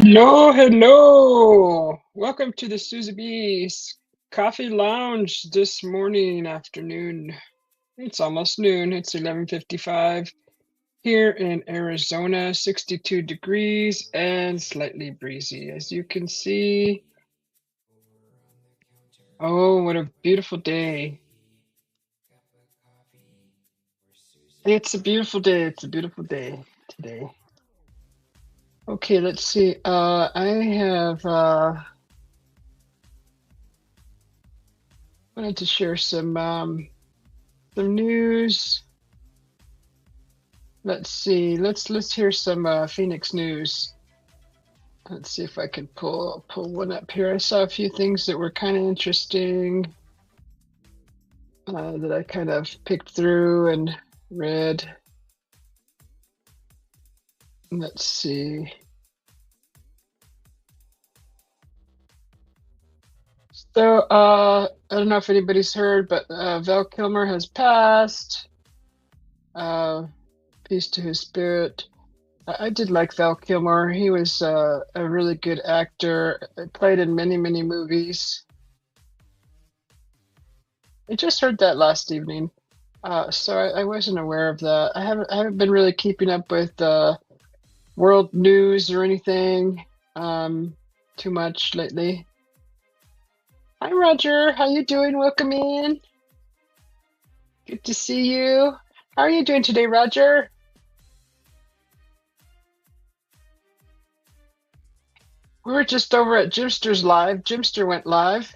Hello, hello. Welcome to the Susie B's Coffee Lounge this morning, afternoon. It's almost noon. It's 11:55 here in Arizona, 62 degrees and slightly breezy, as you can see. Oh, what a beautiful day. It's a beautiful day. It's a beautiful day today. Okay, let's see. I have wanted to share some news. Let's see. Let's hear some Phoenix news. Let's see if I can pull one up here. I saw a few things that were kind of interesting that I kind of picked through and read. Let's see. So I don't know if anybody's heard, but Val Kilmer has passed. Peace to his spirit. I did like Val Kilmer. He was a really good actor. Played in many, many movies. I just heard that last evening, so I wasn't aware of that. I haven't been really keeping up with world news or anything too much lately. Hi, Roger. How you doing? Welcome in. Good to see you. How are you doing today, Roger? We were just over at Jimster's live. Jimster went live,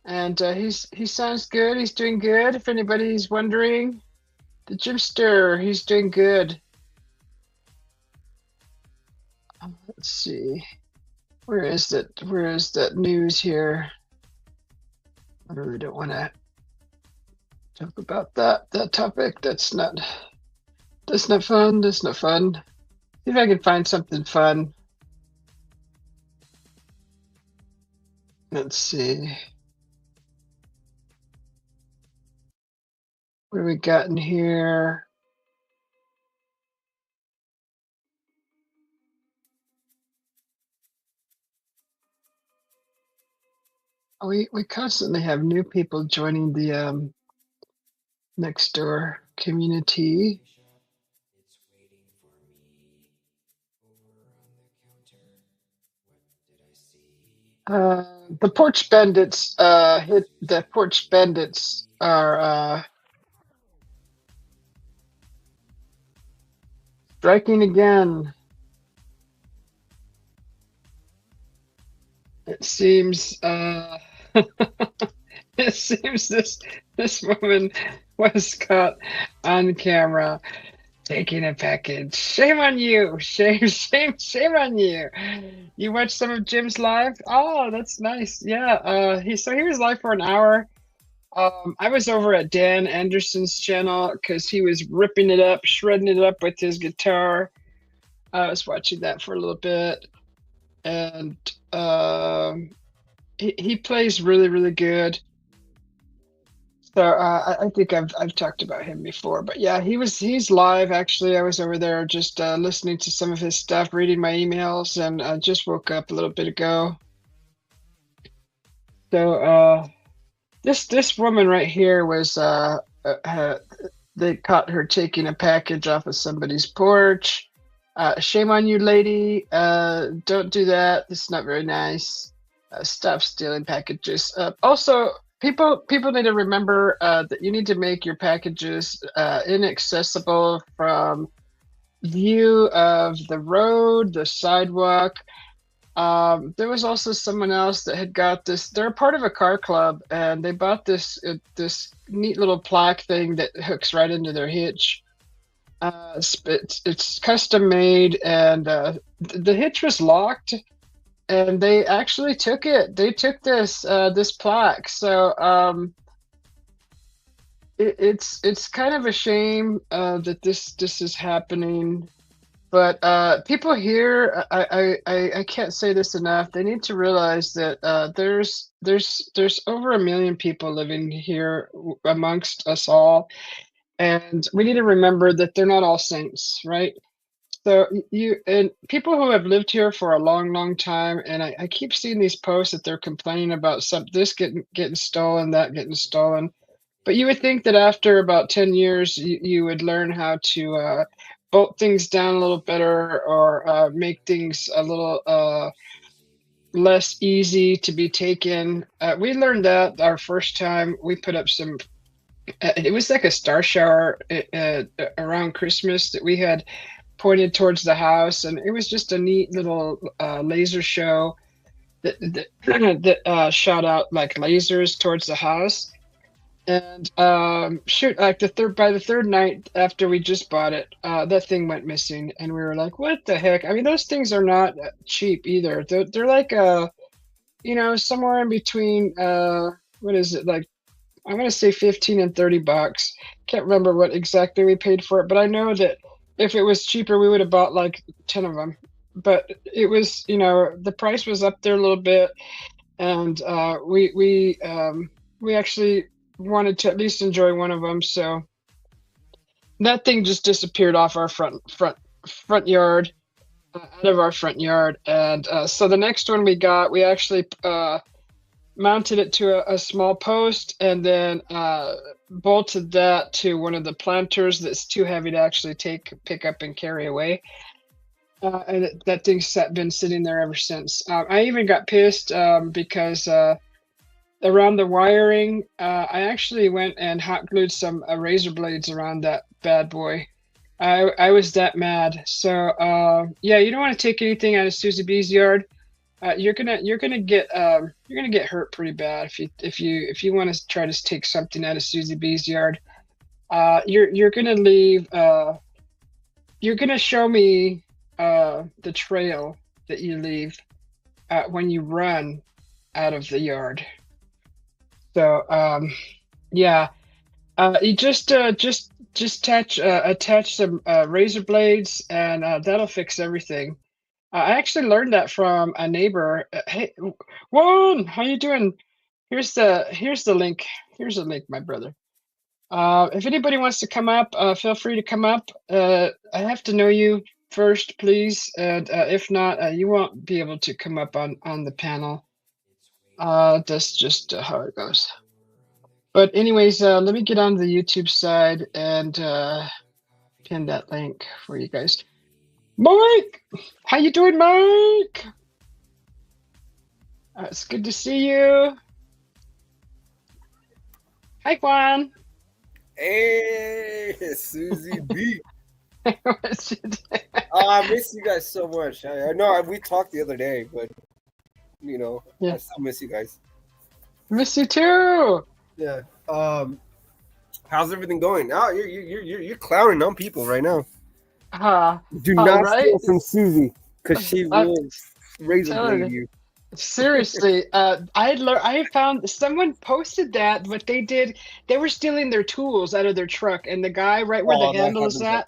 and he sounds good. He's doing good. If anybody's wondering, the Jimster, he's doing good. Let's see. Where is that? Where is that news here? I really don't want to talk about that topic. That's not fun. That's not fun. See if I can find something fun. Let's see. What do we got in here? We constantly have new people joining the Nextdoor community. The Porch Bandits hit the Porch Bandits are striking again. It seems it seems this woman was caught on camera taking a package. Shame on you. Shame on you. You watched some of Jim's live? Oh, that's nice. Yeah. He was live for an hour. I was over at Dan Anderson's channel because he was ripping it up, shredding it up with his guitar. I was watching that for a little bit, and he plays really, really good. So I think I've talked about him before, but yeah, he's live actually. I was over there just listening to some of his stuff, reading my emails, and I just woke up a little bit ago. So this woman right here was they caught her taking a package off of somebody's porch. Shame on you, lady. Don't do that. It's not very nice. Stop stealing packages. Also, people need to remember that you need to make your packages inaccessible from view of the road, the sidewalk. There was also someone else that had got this. They're part of a car club, and they bought this neat little plaque thing that hooks right into their hitch. It's custom made, and the hitch was locked, and they actually took it. They took this plaque. So it's kind of a shame that this is happening. But people here, I can't say this enough. They need to realize that there's over 1 million people living here amongst us all, and we need to remember that they're not all saints, right? So you and people who have lived here for a long, long time, and I keep seeing these posts that they're complaining about some this getting stolen, that getting stolen. But you would think that after about 10 years, you would learn how to bolt things down a little better or make things a little less easy to be taken. We learned that our first time we put up some. It was like a star shower around Christmas that we had pointed towards the house, and it was just a neat little laser show that shot out like lasers towards the house. And shoot, like by the third night after we just bought it, that thing went missing, and we were like, "What the heck?" I mean, those things are not cheap either. They're like somewhere in between. What is it like? I'm gonna say 15 and $30. Can't remember what exactly we paid for it, but I know that if it was cheaper, we would have bought like 10 of them. But it was, the price was up there a little bit, and we actually wanted to at least enjoy one of them. So that thing just disappeared off our front yard, out of our front yard, and so the next one we got, we actually mounted it to a small post and then bolted that to one of the planters that's too heavy to actually pick up and carry away. And that thing's been sitting there ever since. I even got pissed because around the wiring, I actually went and hot glued some razor blades around that bad boy. I was that mad. So yeah, you don't want to take anything out of Susie B's yard. You're gonna get hurt pretty bad if you want to try to take something out of Susie B's yard. You're gonna leave. You're gonna show me the trail that you leave when you run out of the yard. So yeah, you just attach some razor blades, and that'll fix everything. I actually learned that from a neighbor. Hey, Juan, how you doing? Here's the link. Here's the link, my brother. If anybody wants to come up, feel free to come up. I have to know you first, please, and if not, you won't be able to come up on the panel. That's just how it goes. But anyways, let me get on the YouTube side and pin that link for you guys. Mike, how you doing, Mike? It's good to see you. Hi, Juan. Hey, Susie B. What's your day? Oh, I miss you guys so much. I know we talked the other day, but Yeah. I still miss you guys. Miss you too. Yeah. How's everything going? Oh, you're clowning on people right now. Do not steal from Susie, because she will razor blade you. Seriously, I found someone posted that what they did. They were stealing their tools out of their truck, and the guy right where the handle is at.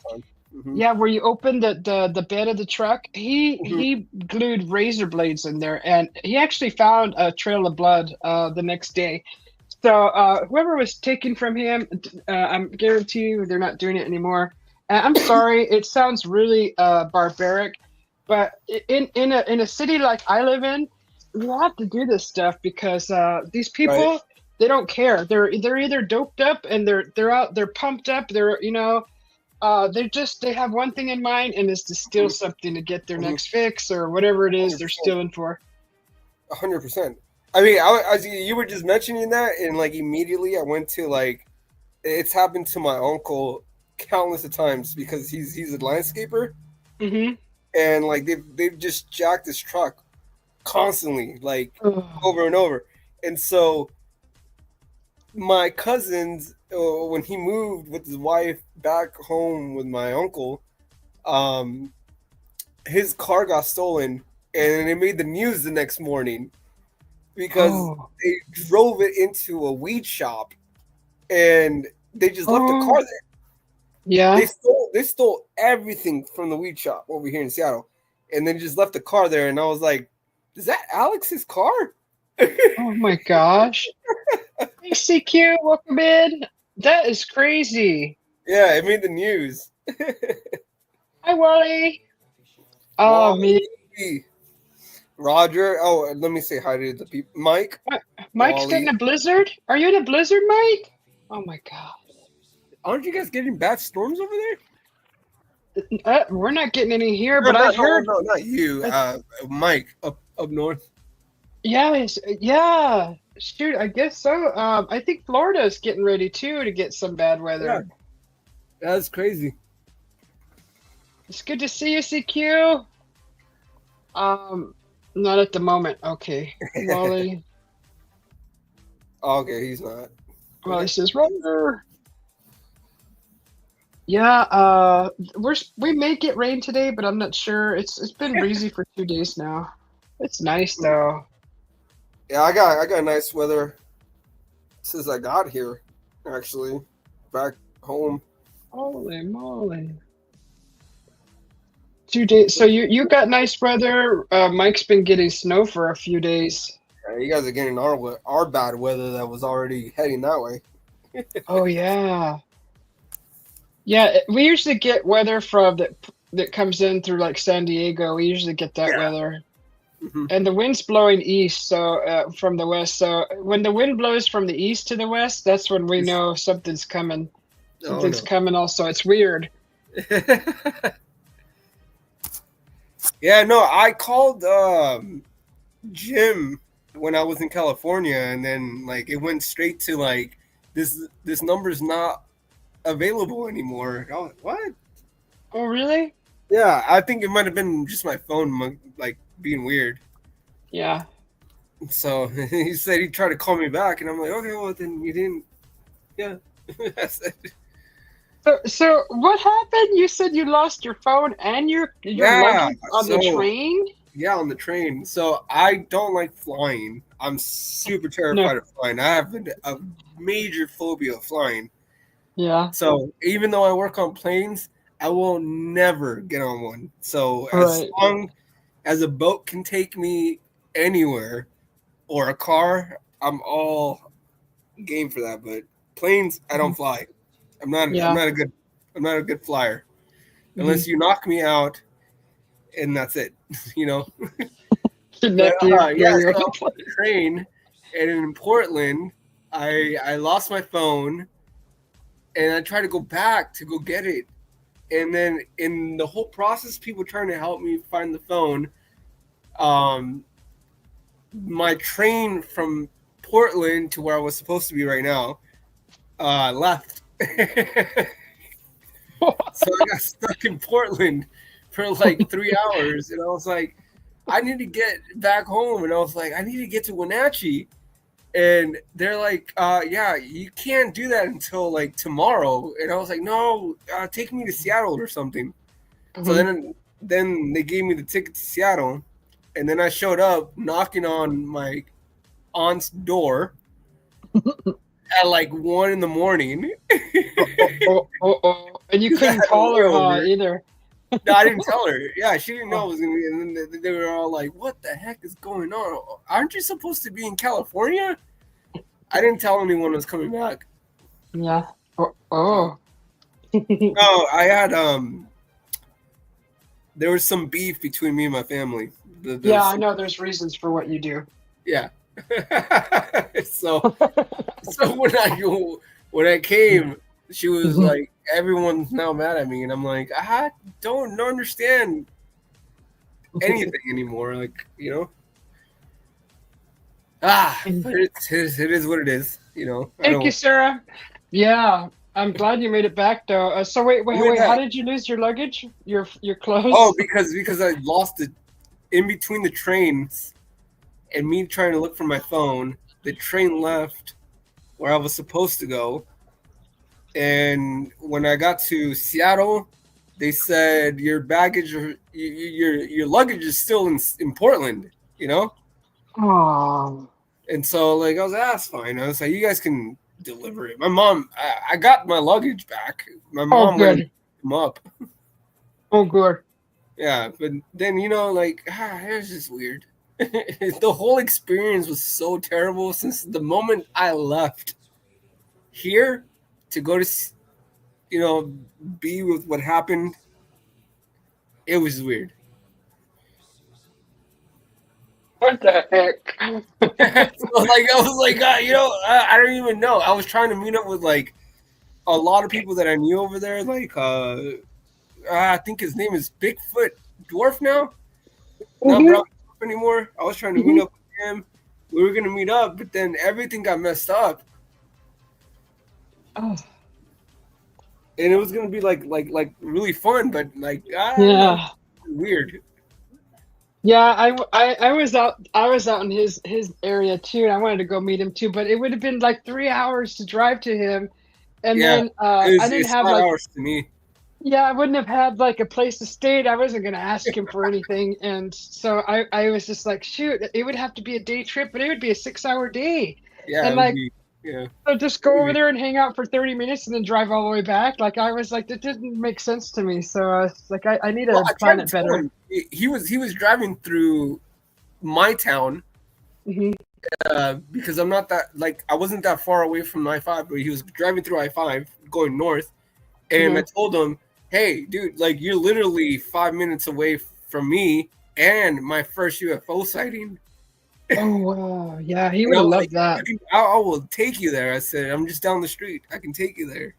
Mm-hmm. Yeah, where you open the bed of the truck, he glued razor blades in there, and he actually found a trail of blood the next day. So whoever was taken from him, I guarantee you they're not doing it anymore. I'm sorry, it sounds really barbaric, but in a city like I live in, you have to do this stuff because these people, right, they don't care. They're either doped up and they're pumped up. They have one thing in mind, and it's to steal something to get their next fix or whatever it is 100%. They're stealing for. 100%. I mean, you were just mentioning that, and like immediately I went to it's happened to my uncle countless of times because he's a landscaper, and they've just jacked his truck constantly, over and over. And so my cousins, when he moved with his wife back home with my uncle, his car got stolen, and it made the news the next morning because they drove it into a weed shop and they just left the car there. Yeah, they stole everything from the weed shop over here in Seattle, and then just left the car there. And I was like, "Is that Alex's car?" Oh my gosh! Hey, CQ, welcome in. That is crazy. Yeah, it made the news. Hi, Wally. Oh, me. Wally, Roger. Oh, and let me say hi to the people. Mike, Mike's getting Wally. a blizzard. Are you in a blizzard, Mike? Oh my God. Aren't you guys getting bad storms over there? We're not getting any here, No, but I've no, heard. no, not you. I, Mike up north. yeah. Shoot, I guess so. I think Florida's getting ready too to get some bad Yeah, weather. that's crazy. It's good to see you, CQ. Not at the moment. Okay, Wally. Okay, he's not. Wally says, "Roger." Yeah. We may get rain today, but I'm not sure. It's been breezy for 2 days now. It's nice though. Yeah, I got nice weather since I got here. Actually, back home. Holy moly. 2 days. So you got nice weather. Mike's been getting snow for a few days. Yeah, you guys are getting our bad weather that was already heading that way. Oh yeah. Yeah, we usually get weather from that comes in through like San Diego. We usually get that Yeah. weather. Mhm. And the wind's blowing east, so from the west. So when the wind blows from the east to the west, that's when we know something's coming. Something's coming also. It's weird. Yeah, no, I called Jim when I was in California, and then like it went straight to like this number's not available anymore. I was like, what? Oh, really? Yeah, I think it might have been just my phone like being weird. Yeah. So he said he tried to call me back, and I'm like, okay, well then you didn't. Yeah, that's it. So what happened? You said you lost your phone and your luggage on the train? Yeah, on the train. So I don't like flying. I'm super terrified No. of flying. I have a major phobia of flying. Yeah. So even though I work on planes, I will never get on one. So as Right. long as a boat can take me anywhere or a car, I'm all game for that. But planes, I don't fly. I'm not a good flyer. Unless you knock me out and that's it. You know? But yeah, so I'm on the train, and in Portland, I lost my phone, and I tried to go back to go get it, and then in the whole process, people trying to help me find the phone. My train from Portland to where I was supposed to be right now left, so I got stuck in Portland for like 3 hours, and I was like, I need to get back home, and I was like, I need to get to Wenatchee. And they're like, yeah, you can't do that until like tomorrow. And I was like, no, take me to Seattle or something. So then they gave me the ticket to Seattle, and then I showed up knocking on my aunt's door at like 1 a.m. And you couldn't call her either. No, I didn't tell her. Yeah, she didn't know it was gonna be. And then they were all like, "What the heck is going on? Aren't you supposed to be in California?" I didn't tell anyone I was coming back. Yeah. Oh. No, I had there was some beef between me and my family. Yeah, I know. There's reasons for what you do. Yeah. so when I came, she was like, "Everyone's now mad at me," and I'm like, "I don't understand anything anymore." Like, you know. But it is what it is. You know. Thank you, Sarah. Yeah, I'm glad you made it back though. So wait. How did you lose your luggage? Your clothes? Oh, because I lost it in between the trains, and me trying to look for my phone. The train left where I was supposed to go, and when I got to Seattle, they said your baggage or your luggage is still in Portland. You know. Oh. And so like I was like, that's fine. I was like, you guys can deliver it. My mom, I got my luggage back. My mom went them up. Oh, good. Yeah, but then it was just weird. The whole experience was so terrible since the moment I left here to go to, be with what happened. It was weird. What the heck? So, like, I was like, you know, I don't even know. I was trying to meet up with like a lot of people that I knew over there. Like, I think his name is Bigfoot Dwarf now, not Brown Dwarf anymore. I was trying to meet up with him. We were gonna meet up, but then everything got messed up. Oh. And it was gonna be like really fun, but like I don't know, weird. Yeah, I was out in his area too, and I wanted to go meet him too, but it would have been like 3 hours to drive to him, and then I didn't it's have 5 like hours to me. yeah, I wouldn't have had like a place to stay. I wasn't gonna ask him for anything, and so I was just like, shoot, it would have to be a day trip, but it would be a 6 hour day, Yeah, and like. Yeah. So just go over there and hang out for 30 minutes and then drive all the way back. Like I was like, that didn't make sense to me. So I was like, I need to plan it better. He was driving through my town because I'm not that like I wasn't that far away from I-5, but he was driving through I-5 going north, and I told him, hey, dude, like you're literally 5 minutes away from me and my first UFO sighting. Oh wow, yeah, he would have loved that. I will take you there. I said, I'm just down the street. I can take you there.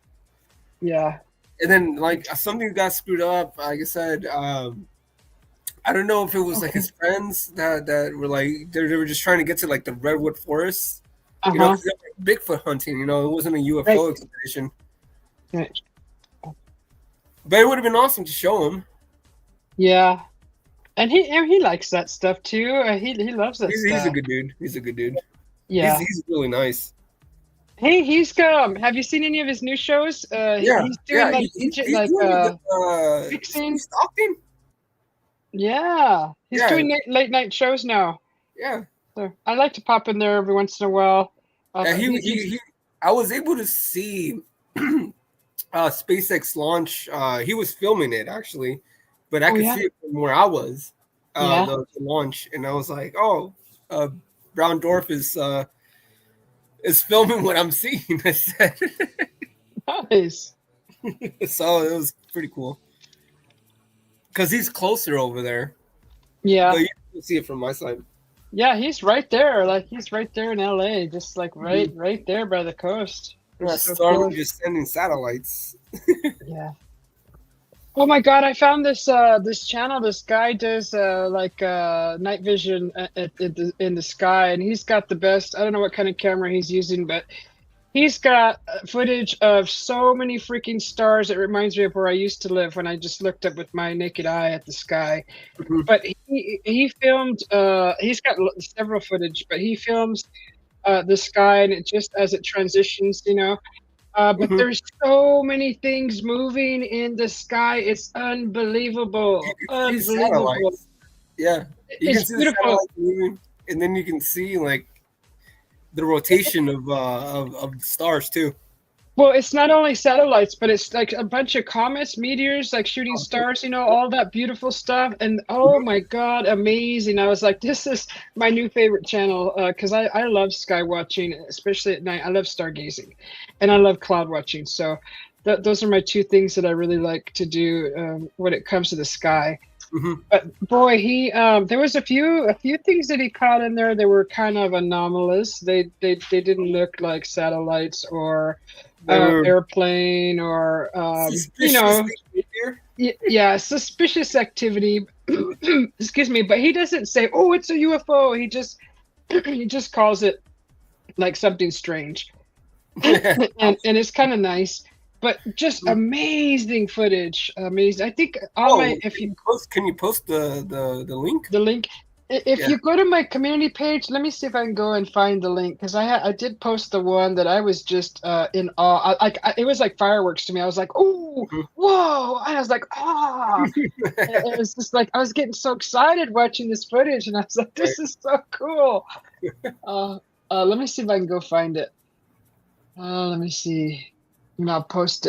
Yeah. And then like something got screwed up. Like I said, I don't know if it was like his friends that were like they were just trying to get to like the redwood forest. You know, Bigfoot hunting. You know, it wasn't a UFO expedition. Right. But it would have been awesome to show him. Yeah. And he likes that stuff too. He loves that stuff. He's a good dude. He's a good dude. Yeah, he's really nice. Hey, he's have you seen any of his new shows? He's doing fixing. Stalking. Yeah, he's doing late night shows now. Yeah, so I like to pop in there every once in a while. I was able to see SpaceX launch. He was filming it actually. But I could see it from where I was, the launch, and I was like, "Oh, Brown Dwarf is filming what I'm seeing." I said, "Nice." So it was pretty cool because he's closer over there. Yeah, so you can see it from my side. Yeah, he's right there. Like he's right there in LA, just like right there by the coast. Yeah, Starlink just sending satellites. Yeah. Oh my God! I found this this channel. This guy does night vision in the sky, and he's got the best. I don't know what kind of camera he's using, but he's got footage of so many freaking stars. It reminds me of where I used to live when I just looked up with my naked eye at the sky. But he filmed. He's got several footage, but he films the sky, and it just as it transitions, you know. But there's so many things moving in the sky. It's unbelievable. Unbelievable. Yeah. You can see beautiful. The satellites moving, and then you can see like the rotation of the stars too. Well, it's not only satellites, but it's like a bunch of comets, meteors, like shooting stars, you know, all that beautiful stuff. And oh my God, amazing. I was like, this is my new favorite channel because I love sky watching, especially at night. I love stargazing and I love cloud watching. So those are my two things that I really like to do when it comes to the sky. But boy, he there was a few things that he caught in there that were kind of anomalous. They didn't look like satellites or airplane or you know suspicious activity. Excuse me, but he doesn't say, oh, it's a UFO. He just calls it like something strange. and it's kind of nice. But just amazing footage, amazing. I think can you post the link? The link. If you go to my community page, let me see if I can go and find the link because I did post the one that I was just in awe. It was like fireworks to me. I was like, oh, whoa! And I was like, it was just like I was getting so excited watching this footage, and I was like, this is so cool. Let me see if I can go find it. Let me see. And I'll post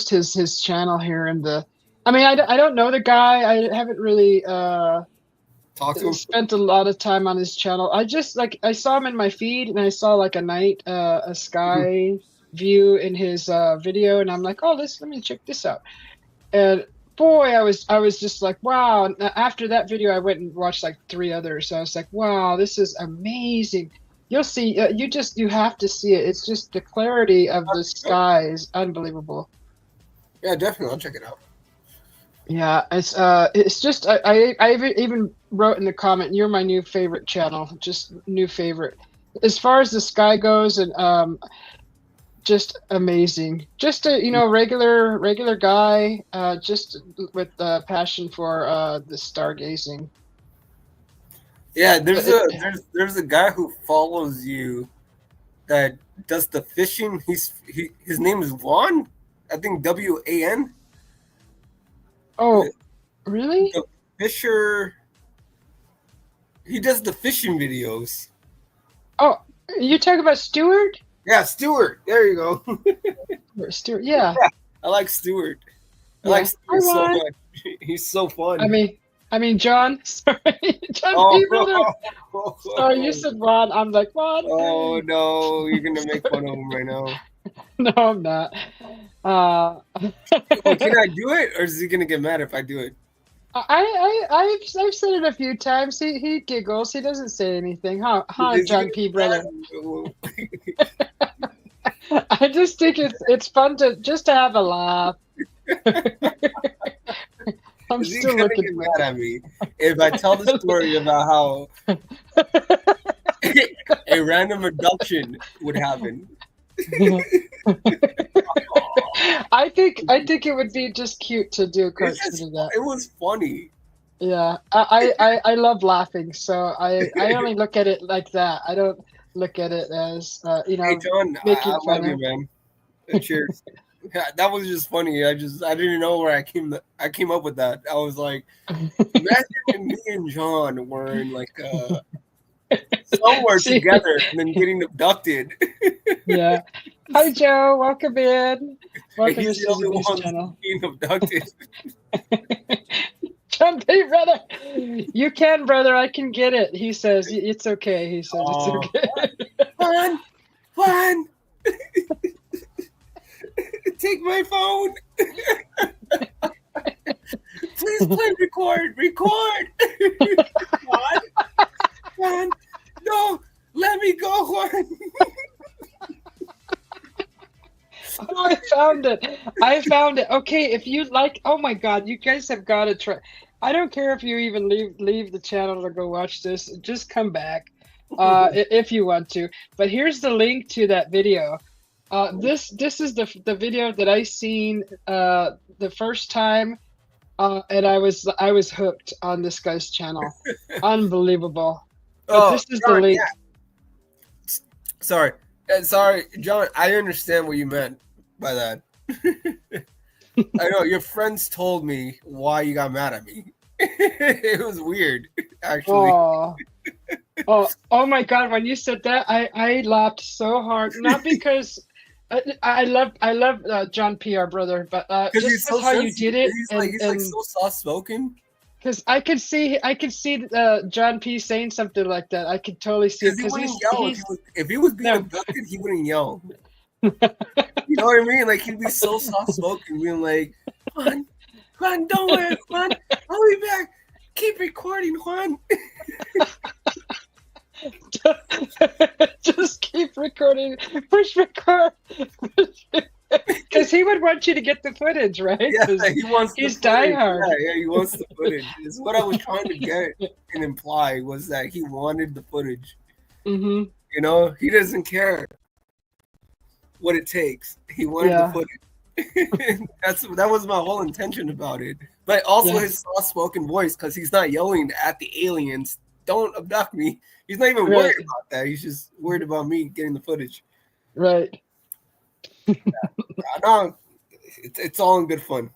his channel here in the. I mean, I don't know the guy. I haven't really spent a lot of time on his channel. I just I saw him in my feed, and I saw like a sky view in his video, and I'm like, oh, let me check this out. And boy, I was just like, wow. And after that video, I went and watched like 3 others. So I was like, wow, this is amazing. You'll see. You have to see it. It's just the clarity of the sky is unbelievable. Yeah, definitely. I'll check it out. Yeah, it's just I even wrote in the comment, you're my new favorite channel, just new favorite. As far as the sky goes, and just amazing. Just a regular guy, just with passion for the stargazing. Yeah, there's a guy who follows you that does the fishing. His name is Juan, I think WAN. Oh, really? The fisher. He does the fishing videos. Oh, you talking about Stuart? Yeah, Stuart. There you go. Stuart, yeah. I like Stuart. I Yeah. like Stuart so Hi, Juan. much. He's so fun. I mean, John. Sorry, John P. Brother. Sorry, you said Ron. I'm like, Ron. Oh no, you're gonna make fun of him right now. No, I'm not. Well, can I do it, or is he gonna get mad if I do it? I've said it a few times. He giggles. He doesn't say anything. Huh, Is he John gonna P. get Brother. mad? I just think it's fun to have a laugh. I'm Is he still gonna looking get mad at me if I tell the story about how a random abduction would happen? I think it would be just cute to do a It's cartoon just, of that. it was funny. Yeah, I love laughing, so I only look at it like that. I don't look at it as Hey John, making I fun love you, of. man. Cheers. Yeah, that was just funny. I didn't know where I came up with that. I was like, imagine if me and John were in like somewhere See? together and then getting abducted. Yeah. Hi Joe, welcome in. Welcome to He's the only Suzumi's one channel. being abducted. John P. Brother, you can, brother. I can get it. He says it's okay. He says Oh. it's okay. Fun. Take my phone. Please play record. Juan. No, let me go, Juan. Oh, I found it. Okay, if you like, oh my God, you guys have got to try. I don't care if you even leave the channel to go watch this. Just come back, if you want to. But here's the link to that video. This is the video that I seen the first time, and I was hooked on this guy's channel. Unbelievable. But this is the John, link. yeah. Sorry, John. I understand what you meant by that. I know your friends told me why you got mad at me. It was weird, actually. Oh my God! When you said that, I laughed so hard. Not because I love John P. our brother, but just he's so how you did it, he's like so soft spoken. Because I could see John P. saying something like that. I could totally see it. Because he Because wouldn't yell. If he was being abducted, he wouldn't yell. You know what I mean? Like he'd be so soft spoken, being like, Juan, don't worry, Juan, I'll be back. Keep recording, Juan. Just keep recording. Push record. Because he would want you to get the footage, right? Yeah, he wants. He's the footage. diehard. Yeah, he wants the footage. Is what I was trying to get and imply was that he wanted the footage. Mm-hmm. You know, he doesn't care what it takes. He wanted the footage. That was my whole intention about it. But also his soft-spoken voice, because he's not yelling at the aliens, "Don't abduct me." He's not even worried about that. He's just worried about me getting the footage. Right. No, it's all in good fun.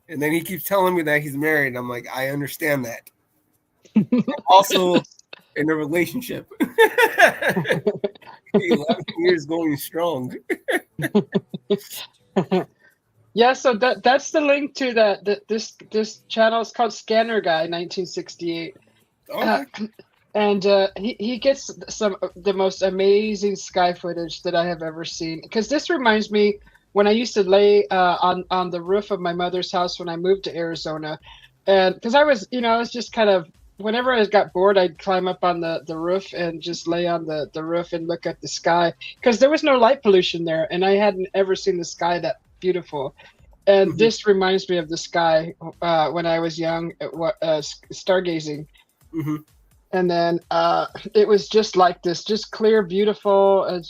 And then he keeps telling me that he's married. And I'm like, I understand that. I'm also in a relationship. 11 years going strong. Yeah, so that's the link to this channel is called Scanner Guy 1968. Okay. And he gets some of the most amazing sky footage that I have ever seen. Because this reminds me when I used to lay on the roof of my mother's house when I moved to Arizona, and because I was, I was just kind of whenever I got bored, I'd climb up on the roof and just lay on the roof and look at the sky because there was no light pollution there, and I hadn't ever seen the sky that beautiful. And Mhm. this reminds me of the sky when I was young, stargazing. Mhm. And then it was just like this, just clear, beautiful.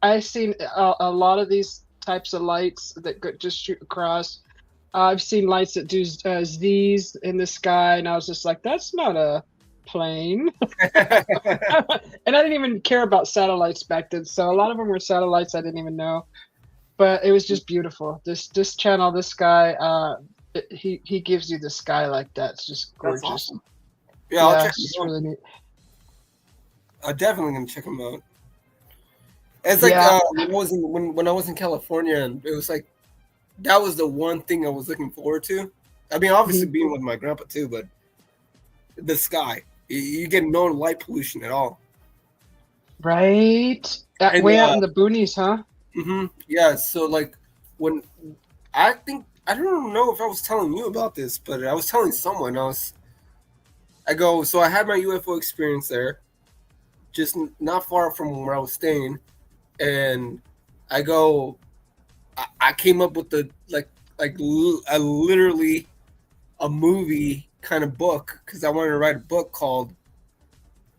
I seen a lot of these types of lights that just shoot across. I've seen lights that do Z's in the sky, and I was just like, that's not a plane. And I didn't even care about satellites back then, so a lot of them were satellites I didn't even know. But it was just beautiful. This channel, this guy, he gives you the sky like that. It's just That's gorgeous. awesome. Yeah, I'll Yeah, check it's him just out. really neat. I'm definitely gonna check him out. It's like Yeah. when I was in California, and it was like that was the one thing I was looking forward to. I mean, obviously Mhm. being with my grandpa too, but the sky. You get no light pollution at all. Right? And Way out in the boonies, huh? yeah, so like when I think I don't know if I was telling you about this, but I was telling someone else. I go, so I had my UFO experience there, just not far from where I was staying, and I go, I came up with the a literally a movie kind of book because I wanted to write a book called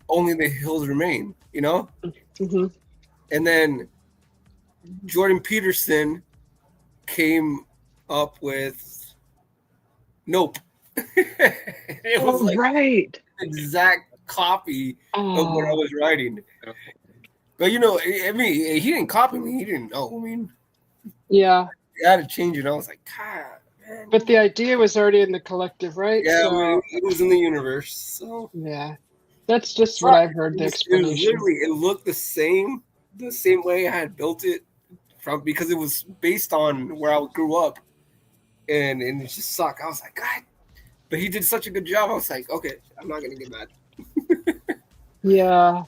Only the Hills Remain, you know? Hmm. And then Jordan Peterson came up with Nope. It was Oh, like right. an exact copy of what I Oh, was writing. But I mean, he didn't copy me. He didn't know. I mean, yeah. I had to change it. I was like, God, man. But the idea was already in the collective, right? Yeah, So, it was in the universe. So yeah. That's just what sucked. I've heard, the It was explanation. literally, it looked the same way I had built it from because it was based on where I grew up, and it just sucked. I was like, God, but he did such a good job. I was like, okay, I'm not gonna get mad. Yeah.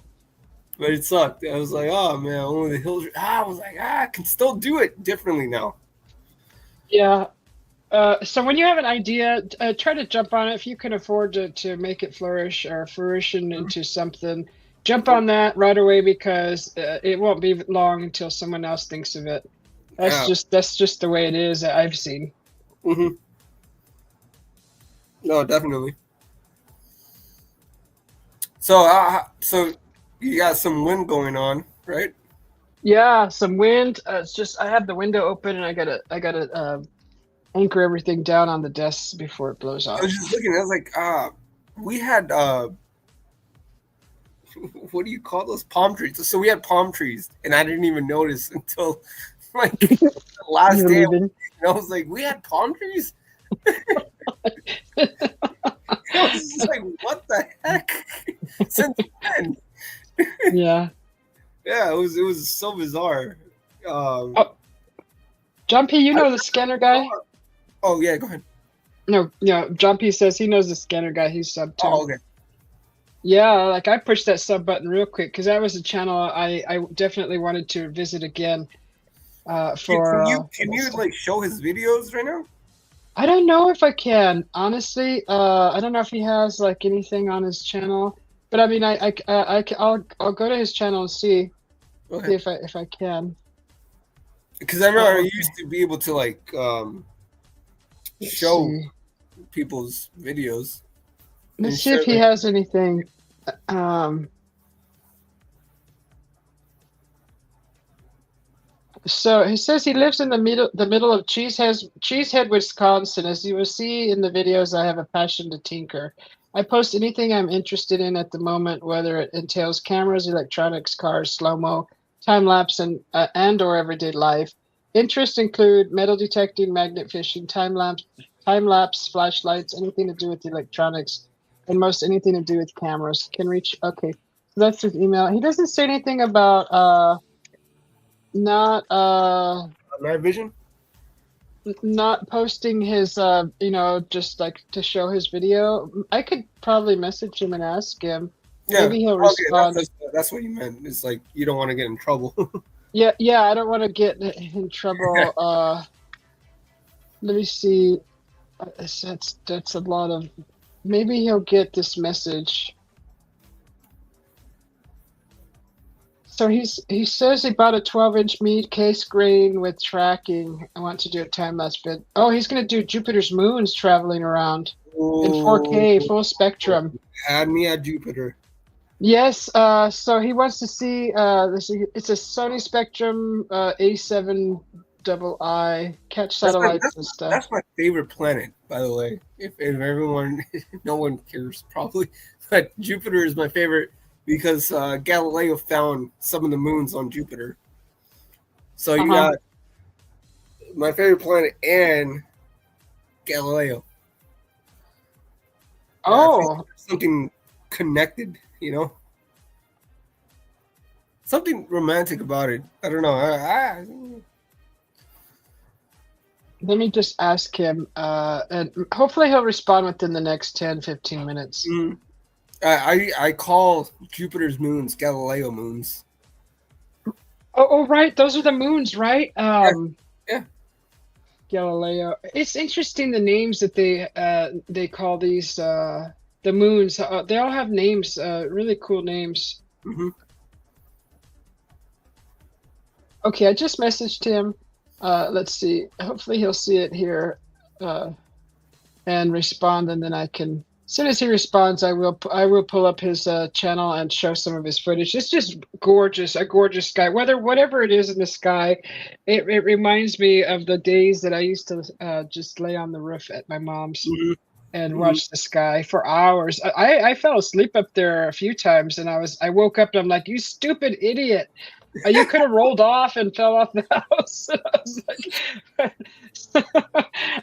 But it sucked. I was like, oh man, only the hills. I was like, I can still do it differently now. Yeah. So when you have an idea, try to jump on it if you can afford to make it flourish or fruition into something. Jump on that right away because it won't be long until someone else thinks of it. Yeah. That's just the way it is that I've seen. hmm No, definitely. So you got some wind going on, right? Yeah, some wind. It's just I have the window open and I gotta anchor everything down on the desk before it blows I off. was just looking. I was like, we had what do you call those palm trees? So we had palm trees, and I didn't even notice until like the last You're day. leaving. And I was like, we had palm trees. I was just like, what the heck? Since when? Yeah. Yeah, it was so bizarre. Oh, John P, you know the scanner guy? Oh yeah, go ahead. No, John P says he knows the scanner guy. He's sub to. Oh okay. Yeah, like I pushed that sub button real quick because that was a channel I definitely wanted to visit again. Can you like show his videos right now? I don't know if I can honestly. I don't know if he has like anything on his channel, but I mean, I'll go to his channel and see Okay. if I can. Because I remember I Okay. used to be able to like Let's show see. people's videos Let's and see if share he like has anything. Um, so he says he lives in the middle of Cheesehead, Wisconsin. As you will see in the videos, I have a passion to tinker. I post anything I'm interested in at the moment, whether it entails cameras, electronics, cars, slow-mo, time-lapse, and or everyday life. Interests include metal detecting, magnet fishing, time-lapse, flashlights, anything to do with electronics, and most anything to do with cameras. Can reach. Okay, so that's his email. He doesn't say anything about not night vision. not posting his just like to show his video. I could probably message him and ask him. Yeah. Maybe he'll Okay, respond. that's what you meant. It's like you don't want to get in trouble. Yeah. I don't want to get in trouble. Let me see. That's a lot of. Maybe he'll get this message. So he says he bought a 12-inch meat case grain with tracking. I want to do a time lapse bit. Oh, he's gonna do Jupiter's moons traveling around in Oh, 4K full spectrum. had me at Jupiter. Yes, so he wants to see it's a Sony Spectrum A7 double I catch That's my satellites and stuff. that's my favorite planet, by the way. If everyone, no one cares probably, but Jupiter is my favorite because Galileo found some of the moons on Jupiter. So you Uh-huh. got my favorite planet and Galileo. Yeah, I feel like Oh, there's something connected, you know, something romantic about it. I don't know. let me just ask him and hopefully he'll respond within the next 10-15 minutes. mm, I call Jupiter's moons Galileo moons. Oh, right, those are the moons, right? Yeah, yeah. Galileo. It's interesting the names that they call these the moons. They all have names, really cool names. Hmm. Okay, I just messaged him. Let's see. Hopefully he'll see it here uh, and respond, and then I can. As soon as he responds, I will pull up his channel and show some of his footage. It's just gorgeous, a gorgeous sky. Whatever it is in the sky, it reminds me of the days that I used to just lay on the roof at my mom's Hmm. and Hmm. watch the sky for hours. I fell asleep up there a few times, and I woke up and I'm like, "You stupid idiot! You could have rolled off and fell off the house." I was like,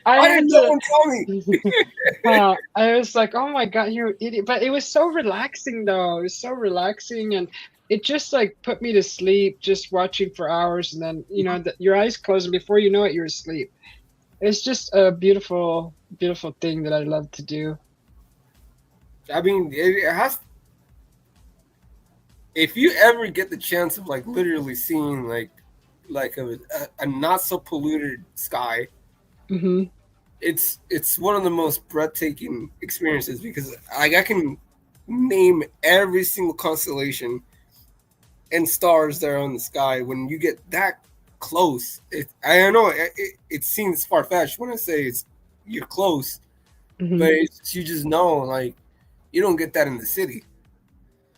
I Why had did no to. one tell me? I was like, "Oh my God, you're an idiot!" But it was so relaxing, though. It was so relaxing, and it just like put me to sleep, just watching for hours, and then your eyes close, and before you know it, you're asleep. It's just a beautiful, beautiful thing that I love to do. I mean, it has. If you ever get the chance of like literally seeing like a not so polluted sky, Hmm. it's one of the most breathtaking experiences because like I can name every single constellation and stars that are on the sky. When you get that close, I know it seems far fetched when I say you're close, Hmm. but you just know like you don't get that in the city.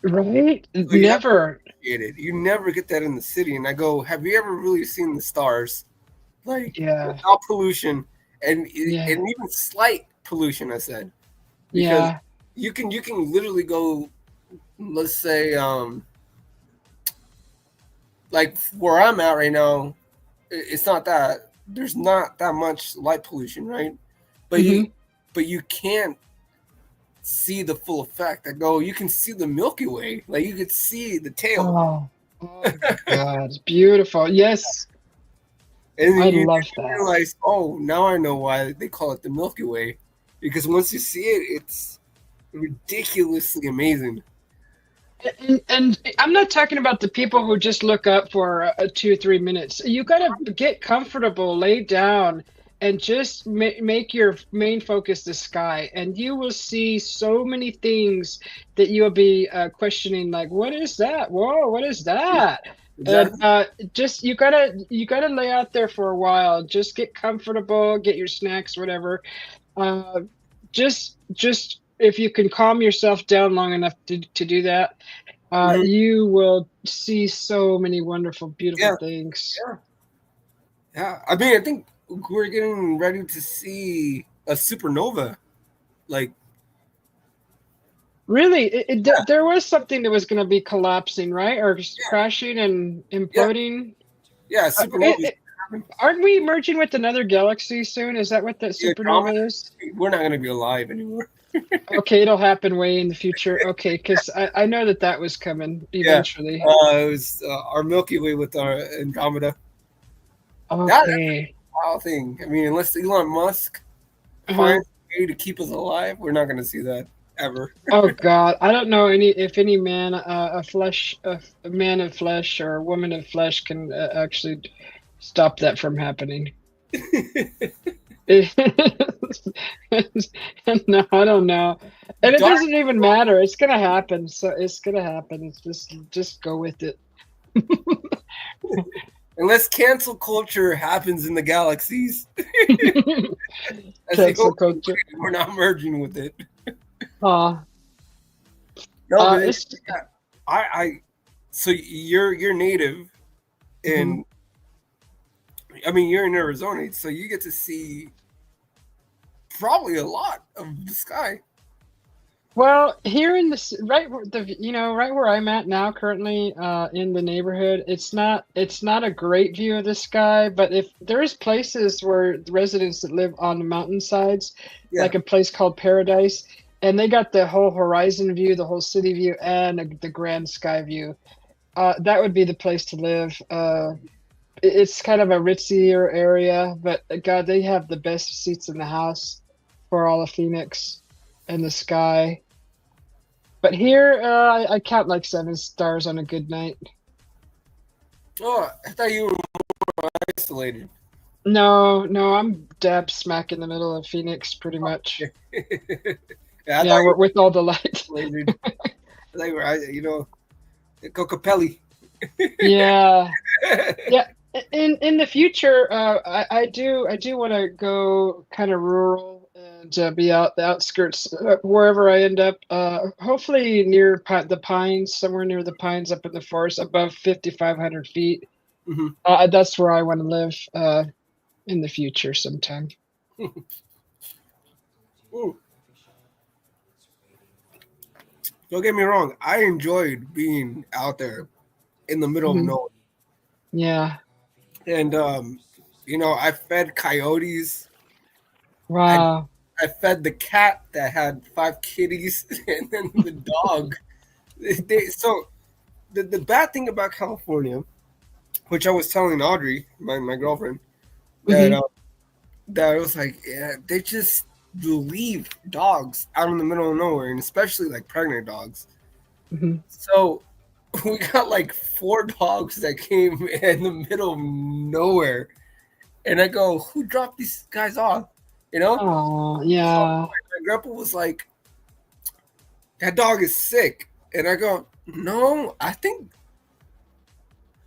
Right? So you have to Never. appreciate it. You never get that in the city. And I go, have you ever really seen the stars like Yeah. without pollution and Yeah. even slight pollution? I said because Yeah. you can literally go, let's say like where I'm at right now, it's not that there's not that much light pollution, right? But Hmm. you can't see the full effect. I go, you can see the Milky Way, like you could see the tail. Oh. Oh my God. It's beautiful. Yes. And I you love that. realize, oh, now I know why they call it the Milky Way, because once you see it, it's ridiculously amazing. And I'm not talking about the people who just look up for 2 or 3 minutes. You gotta get comfortable, lay down, and just make your main focus the sky, and you will see so many things that you'll be questioning, like, "What is that? Whoa, what is that?" And Exactly. just you gotta lay out there for a while. Just get comfortable, get your snacks, whatever. Uh, just if you can calm yourself down long enough to do that, Hmm. you will see so many wonderful, beautiful Yeah, things. yeah, yeah. I mean, I think we're getting ready to see a supernova. Like, Really, yeah, there was something that was going to be collapsing, right? Or just yeah, crashing and yeah, imploding. yeah. Uh, Supernova it, is it, happening. aren't we merging with another galaxy soon? Is that what that Yeah, Andromeda. supernova is? We're not gonna be alive anymore. Okay, it'll happen way in the future. Okay, because I know that was coming Yeah, eventually. it was our Milky Way with our Andromeda. That's a Okay. wild thing. I mean, unless Elon Musk Uh-huh. finds a way to keep us alive, we're not going to see that. ever. Oh God, I don't know if any man, a man of flesh or a woman of flesh can actually stop that from happening. No, I don't know, and it Dark, doesn't even matter. It's gonna happen, so it's gonna happen. It's just go with it. unless cancel culture happens in the galaxies, that's the Cancel only culture. way we're not merging with it. Uh, No, but it's yeah, I so you're native, mhm. and I mean you're in Arizona, so you get to see probably a lot of the sky. Well, here in this right right where I'm at now currently in the neighborhood, it's not a great view of the sky, but if there's places where the residents that live on the mountainsides, Yeah. like a place called Paradise, and they got the whole horizon view, the whole city view, and the grand sky view. That would be the place to live. It's kind of a ritzier area, but God, they have the best seats in the house for all of Phoenix and the sky. But here, I count like 7 stars on a good night. Oh, I thought you were isolated. No, no, I'm dab smack in the middle of Phoenix, pretty much. Yeah, I Yeah, thought you we're with all the light. were isolated. I thought you were, Cocapelli. Yeah, yeah. In the future, I do want to go kind of rural and be out the outskirts wherever I end up. Hopefully near the pines, somewhere near the pines, up in the forest, above 5,500 feet. Hmm. That's where I want to live in the future sometime. Don't get me wrong. I enjoyed being out there in the middle of Hmm. nowhere, Yeah. and I fed coyotes. I Wow. I fed the cat that had 5 kitties, and then the dog. So the bad thing about California, which I was telling Audrey, my girlfriend, that Hmm. that was like, yeah, they just leave dogs out in the middle of nowhere, and especially like pregnant dogs. Hmm. So we got like 4 dogs that came in the middle of nowhere, and I go, "Who dropped these guys off?" You know. Oh, So yeah. my grandpa was like, "That dog is sick," and I go, "No, I think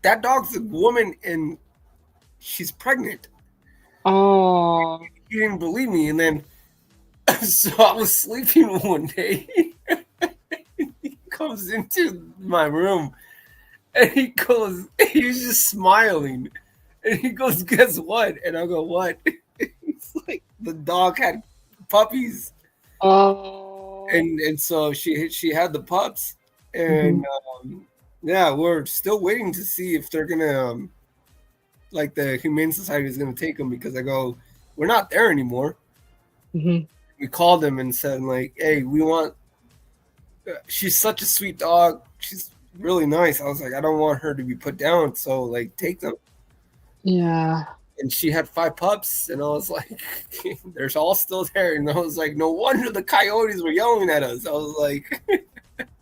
that dog's a woman and she's pregnant." Oh. He didn't believe me, and then so I was sleeping one day. He comes into my room and he goes, he's just smiling. And he goes, "Guess what?" And I go, "What?" It's like the dog had puppies. Oh. And so she had the pups. Hmm. And yeah, we're still waiting to see if they're going to, like the Humane Society is going to take them because I go, "We're not there anymore." Hmm. We called them and said, like, "Hey, we want, she's such a sweet dog. She's really nice." I was like, "I don't want her to be put down. So, like, take them." Yeah. And she had 5 pups. And I was like, "They're all still there." And I was like, "No wonder the coyotes were yelling at us." I was like,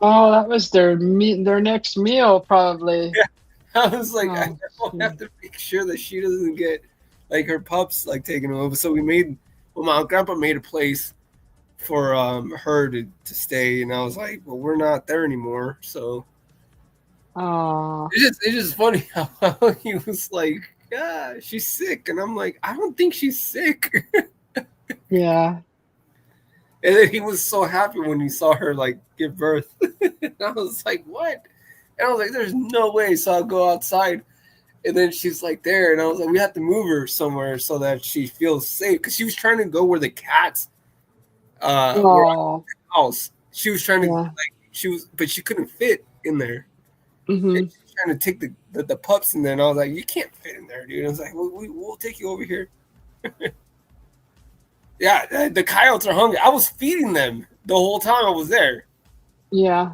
Oh, that was their next meal, probably. yeah. I was like, I Oh, have shoot. to make sure that she doesn't get like her pups like taken away. So my grandpa made a place for her to stay. And I was like, "Well, we're not there anymore." So Oh, it's just funny how he was like, "Yeah, she's sick," and I'm like, "I don't think she's sick." yeah. And then he was so happy when he saw her like give birth. And I was like, "What?" And I was like, "There's no way." So I'll go outside, and then she's like there, and I was like, "We have to move her somewhere so that she feels safe," because she was trying to go where the cats were on Oh, the house. She was trying to yeah. like but she couldn't fit in there. And Hmm. she was trying to take the pups in there, and I was like, "You can't fit in there, dude." I was like, "We'll take you over here." Yeah, the coyotes are hungry. I was feeding them the whole time I was there. Yeah.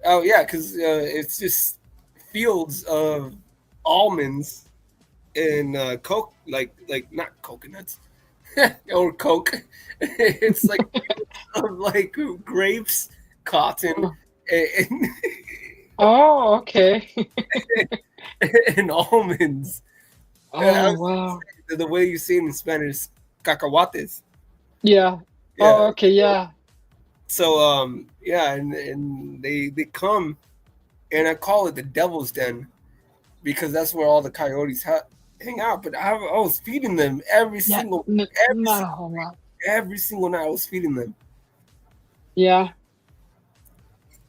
Oh yeah, because it's just fields of almonds and coke, like not coconuts, or Coke. It's like like grapes, cotton, and, Oh, okay. and almonds. I Oh, was wow. the way you say it in Spanish, cacahuates. Yeah. Oh, Yeah. okay. Yeah. So yeah, and they come, and I call it the Devil's Den because that's where all the coyotes hang out. But I was feeding them Yeah. every single No, no. every single night. I was feeding them. Yeah.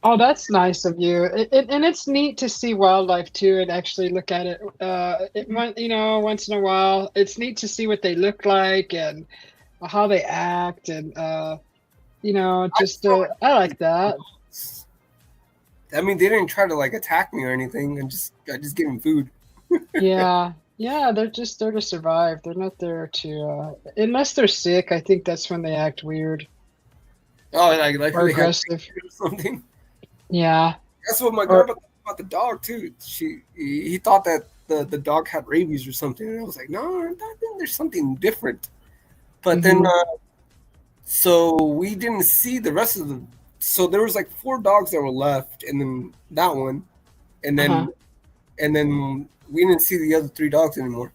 Oh, that's nice of you. And it's neat to see wildlife too, and actually look at it. Once in a while, it's neat to see what they look like and how they act, and I just feel like I like that. I mean, they didn't try to like attack me or anything, and I just gave them food. Yeah, yeah, they're just there to survive. They're not there to unless they're sick. I think that's when they act weird Oh, like or they had aggressive. or something. Yeah, That's what my or grandpa thought about the dog too. He thought that the dog had rabies or something, and I was like, no, I think there's something different. But then, hmm so we didn't see the rest of them. So there was like four dogs that were left, and then that one, and uh-huh. then we didn't see the other three dogs anymore.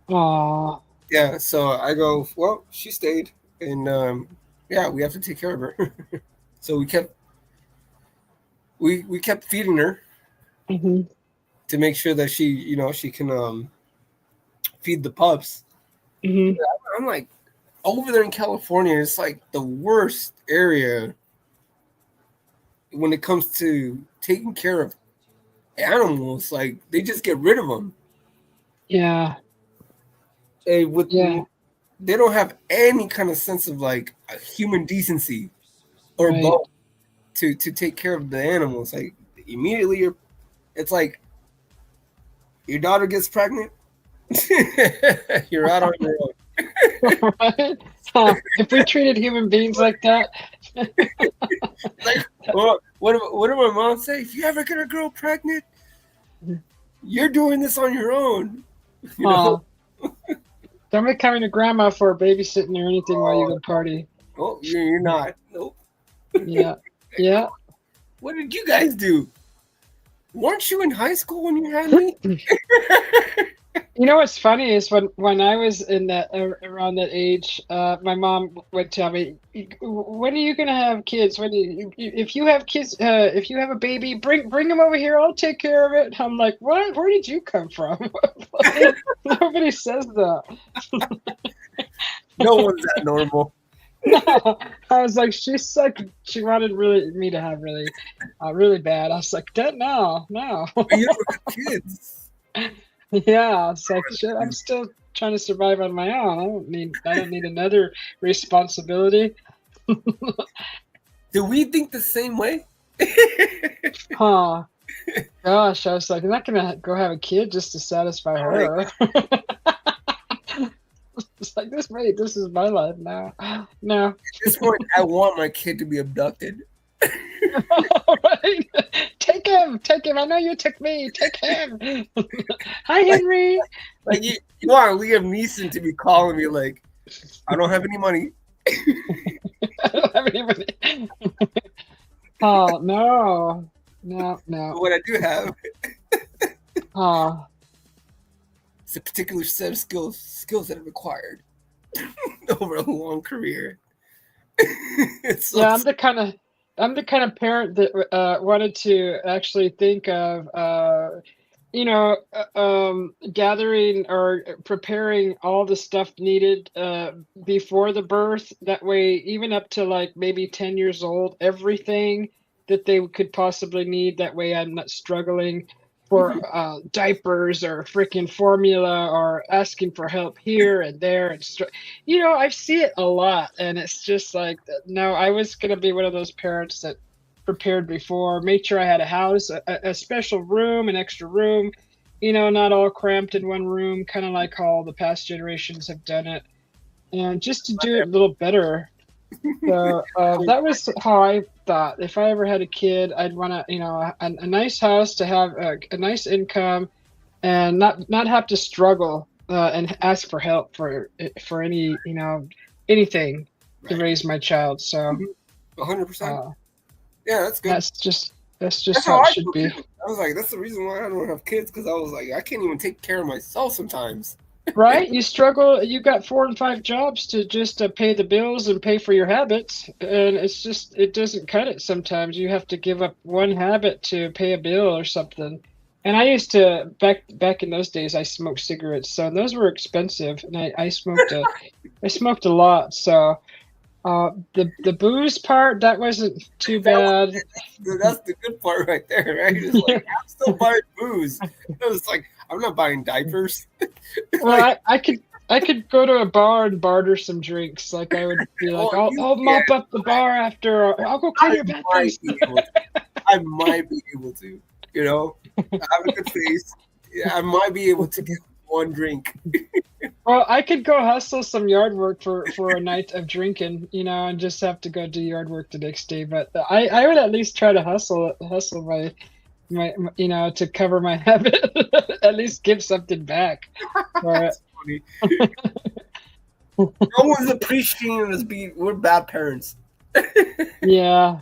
Aw. Yeah, so I go, well, she stayed, and yeah, we have to take care of her. So we kept feeding her hmm to make sure that she can feed the pups. hmm I'm like, over there in California, it's like the worst area when it comes to taking care of animals. Like they just get rid of them. Yeah, With yeah, they don't have any kind of sense of like a human decency or right. both to take care of the animals. Like immediately, it's like your daughter gets pregnant, you're out on your own. Right? Huh. If we treated human beings like that, Like, well, what did my mom say? If you ever get a girl pregnant, you're doing this on your own. You know? huh? Don't be coming to grandma for babysitting or anything while you Oh, go party. oh, you're not. Nope. Yeah, yeah. What did you guys do? Weren't you in high school when you had me? You know what's funny is when I was in that around that age, my mom would tell me, "When are you gonna have kids? When if you have kids, if you have a baby, bring them over here. I'll take care of it." I'm like, "What? Where did you come from?" Nobody says that. No one's that normal. No, I was like, she's like, she wanted me to have really bad. I was like, that no, no. You don't have kids. Yeah, it's like shit. I'm still trying to survive on my own. I don't need another responsibility. Do we think the same way? Huh. Gosh, I was like, I'm not gonna go have a kid just to satisfy Like, her. It's like this is my life now. No. at this point, I want my kid to be abducted. Right? Take him. I know you took me. Take him. Hi, Like, Henry. like you want Liam Neeson to be calling me like, I don't have any money. I don't have anybody. Oh no, no, But no. what I do have Oh is a particular set of skills that I've acquired over a long career. So yeah, I'm the kind of parent that wanted to actually think of gathering or preparing all the stuff needed before the birth. That way, even up to like maybe 10 years old, everything that they could possibly need. That way, I'm not struggling for diapers or freaking formula or asking for help here and there. I see it a lot. And it's just like, no, I was going to be one of those parents that prepared before, made sure I had a house, a special room, an extra room, not all cramped in one room, kind of like how all the past generations have done it, and just to do it a little better. So that was how I thought. If I ever had a kid, I'd want to, a nice house to have a nice income, and not have to struggle. and ask for help for any anything to Right. raise my child. So 100%. uh, Yeah, that's good. that's just That's how how it I should feel be. too. I was like, that's the reason why I don't have kids, because I was like, I can't even take care of myself sometimes. Right? You struggle. You got 4 and 5 jobs to just pay the bills and pay for your habits, and it doesn't cut it. Sometimes you have to give up one habit to pay a bill or something. And I used to back in those days, I smoked cigarettes, so those were expensive, and I smoked a lot. So the booze part that wasn't too That was, bad. that's the good part right there, right? It's like I'm still buying booze. It was like I'm not buying diapers. Well, Like, I could go to a bar and barter some drinks. Like I would be like, oh, you I'll can. mop up the bar after, or I'll go clean I your might bathrooms. be able to. I might be able to. You know, I have a good face. Yeah, I might be able to get one drink. Well, I could go hustle some yard work for a night of drinking, and just have to go do yard work the next day. But I would at least try to hustle my to cover my habit. At least give something back for it. That's funny. No one's appreciating us being. We're bad parents. Yeah.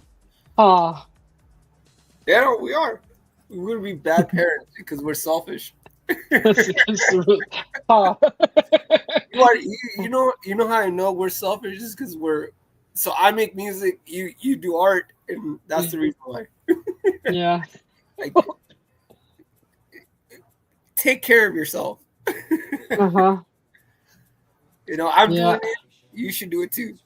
Ah. Yeah, we are. We're gonna be bad parents because we're selfish. Ah. You know how I know we're selfish is because we're. So I make music, you do art, and that's the reason why. Yeah. Like, take care of yourself. Uh-huh. I'm Yeah. doing it. You should do it too.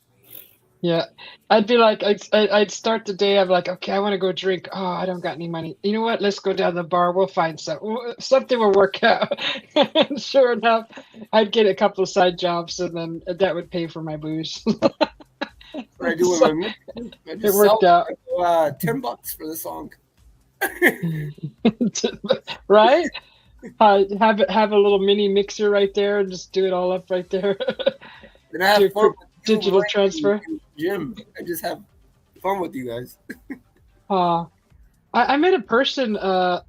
Yeah. I'd be like, I'd start the day. I'm like, okay, I want to go drink. Oh, I don't got any money. You know what? Let's go down the bar. We'll find something will work out. And sure enough, I'd get a couple of side jobs, and then that would pay for my booze. What I do with So my music, I it just worked sell out. $10 for the song. Right? Have a little mini mixer right there and just do it all up right there. And I have Do fun quick with you, digital Mike, transfer. and Jim. I just have fun with you guys. Uh, I met a person a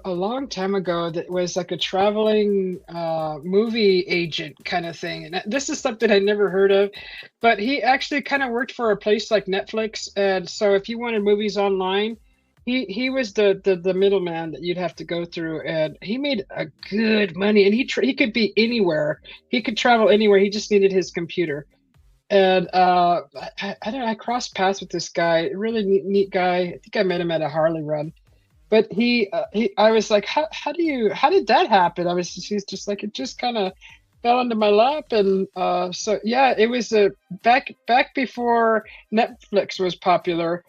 long time ago that was like a traveling movie agent kind of thing. And this is something I never heard of, but he actually kind of worked for a place like Netflix. And so if you wanted movies online, he was the middleman that you'd have to go through, and he made a good money. And he could be anywhere. He could travel anywhere. He just needed his computer. And I don't know, I crossed paths with this guy, really neat guy. I think I met him at a Harley run. But I was like, how did that happen? He's just like, it just kind of fell into my lap. And so, yeah, it was back before Netflix was popular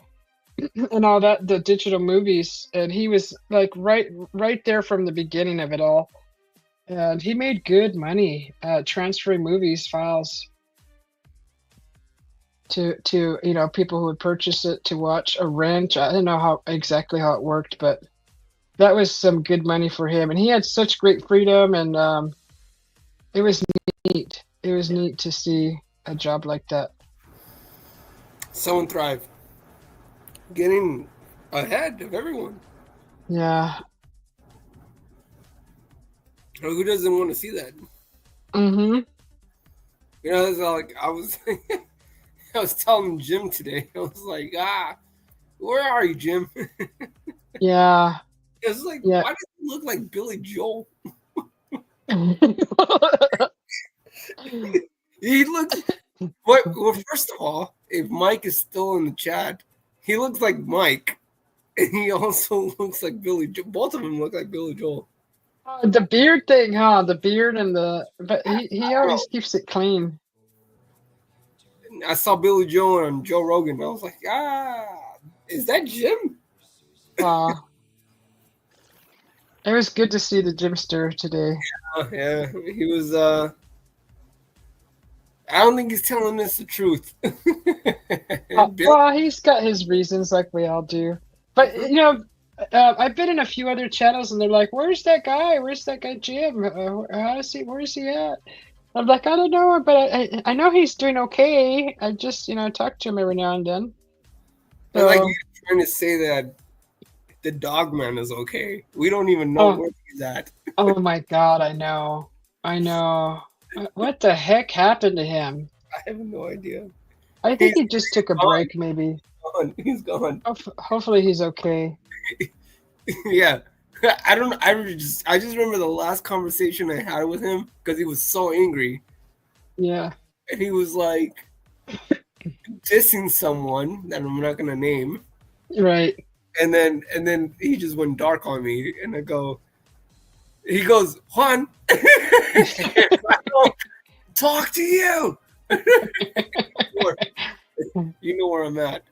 and all that, the digital movies. And he was like right there from the beginning of it all. And he made good money transferring movies files to people who would purchase it to watch a rent. I don't know exactly how it worked, but that was some good money for him. And he had such great freedom, and it was neat. It was neat to see a job like that. Someone thrive, getting ahead of everyone. Yeah. Who doesn't want to see that? Mm-hmm. It's like I was, I was telling Jim today. I was like, where are you, Jim? Yeah. It was like, Yeah. why does he look like Billy Joel? He looks. Well, first of all, if Mike is still in the chat, he looks like Mike, and he also looks like Billy. Both of them look like Billy Joel. The beard thing, huh? The beard but he I always keeps it clean. saw Billy Joel and Joe Rogan. I was like, is that Jim? Wow. It was good to see the Jimster today. Yeah, he was. I don't think he's telling us the truth. Well, he's got his reasons, like we all do. But I've been in a few other channels, and they're like, "Where's that guy? Where's that guy Jim? Where is he at?" I'm like, I don't know, but I know he's doing okay. I just talk to him every now and then. But like you're trying to say that the dog man is okay. We don't even know where he's at. Oh my God, I know. I know. What the heck happened to him? I have no idea. I think He's he just took a gone. break, maybe. Gone. He's gone. Hopefully he's okay. Yeah. I don't. I just remember the last conversation I had with him because he was so angry, Yeah. and he was like dissing someone that I'm not gonna name, Right. and then he just went dark on me, and he goes, Juan, I don't talk to you. You know where I'm at.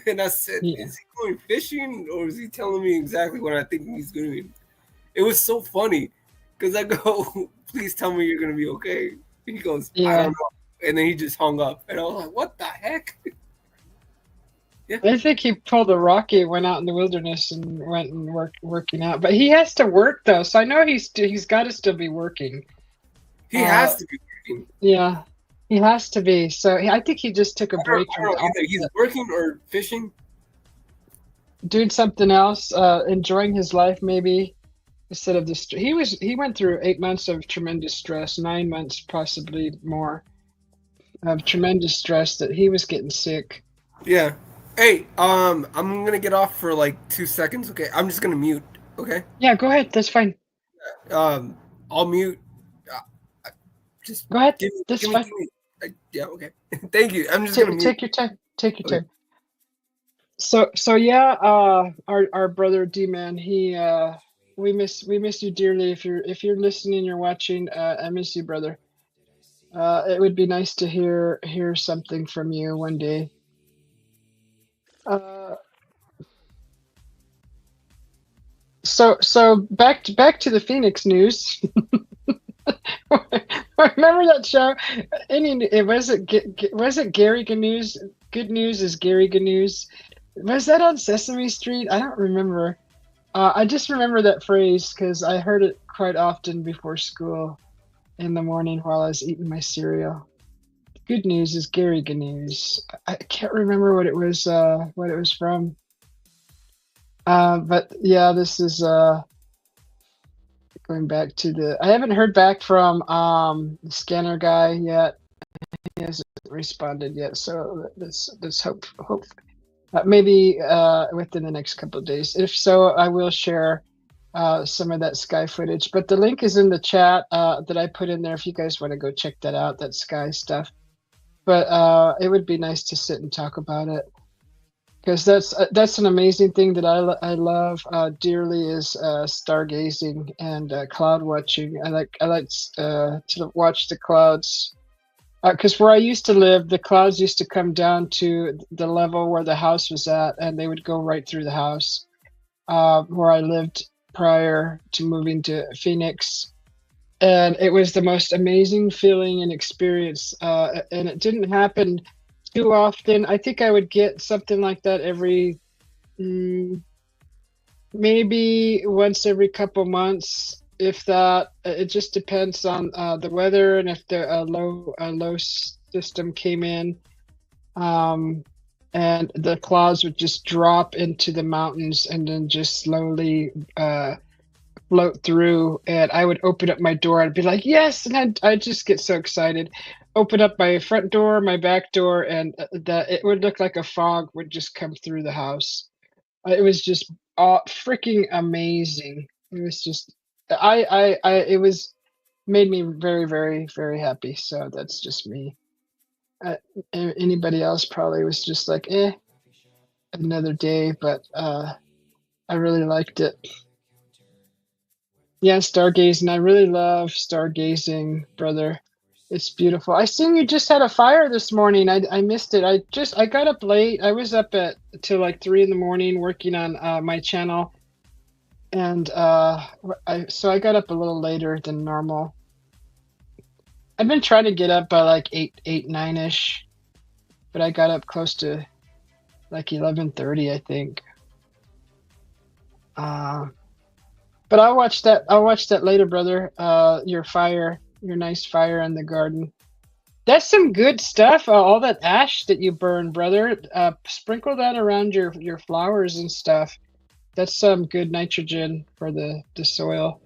And I said, Yeah. is he going fishing or is he telling me exactly what I think he's doing? It was so funny because I go, please tell me you're going to be okay. He goes, I Yeah. don't know. And then he just hung up. And I was like, what the heck? Yeah. I think he pulled a Rocky, went out in the wilderness and went and working out. But he has to work though, so I know he's got to still be working. He has to be working. Yeah, he has to be. So I think he just took a break from either he's working or fishing, doing something else, enjoying his life maybe instead of this. He went through 8 months of tremendous stress, 9 months possibly more of tremendous stress that he was getting sick. Yeah. Hey, I'm gonna get off for like 2 seconds. Okay, I'm just gonna mute. Okay. Yeah, go ahead. That's fine. I'll mute. Just go ahead. That's fine. Yeah. Okay. Thank you. I'm just gonna mute. Take your time. Take your time. So yeah, our brother D-Man, we miss you dearly. If you're listening, you're watching, I miss you, brother. It would be nice to hear something from you one day. So back to the Phoenix news. Remember that show? Was it Gary Gnews? Good News is Gary Gnews. Was that on Sesame Street? I don't remember. I just remember that phrase because I heard it quite often before school in the morning while I was eating my cereal. Good News is Gary Gnews. I can't remember what it was from. But yeah, this is going back to I haven't heard back from the scanner guy yet. He hasn't responded yet, so let's hope maybe within the next couple of days. If so, I will share some of that sky footage. But the link is in the chat that I put in there if you guys want to go check that out, that sky stuff. But it would be nice to sit and talk about it. Because that's an amazing thing that I love dearly is stargazing and cloud watching. I like to watch the clouds because where I used to live, the clouds used to come down to the level where the house was at, and they would go right through the house. Where I lived prior to moving to Phoenix, and it was the most amazing feeling and experience. And it didn't happen too often. I think I would get something like that every maybe once every couple months, if that. It just depends on the weather and if the low system came in, and the clouds would just drop into the mountains and then just slowly float through, and I would open up my door. I'd be like, yes, and I'd just get so excited. Open up my front door, my back door, and it would look like a fog would just come through the house. It was just freaking amazing. It was just, it was made me very, very, very happy. So that's just me. Anybody else probably was just like, another day, but I really liked it. Yeah, stargazing. I really love stargazing, brother. It's beautiful. I seen you just had a fire this morning. I missed it. I got up late. I was up till like 3 a.m. working on my channel, and so I got up a little later than normal. I've been trying to get up by like 9-ish, but I got up close to like 11:30, I think. But I'll watch that later, brother. Your nice fire in the garden. That's some good stuff. All that ash that you burn, brother. Sprinkle that around your flowers and stuff. That's some good nitrogen for the soil.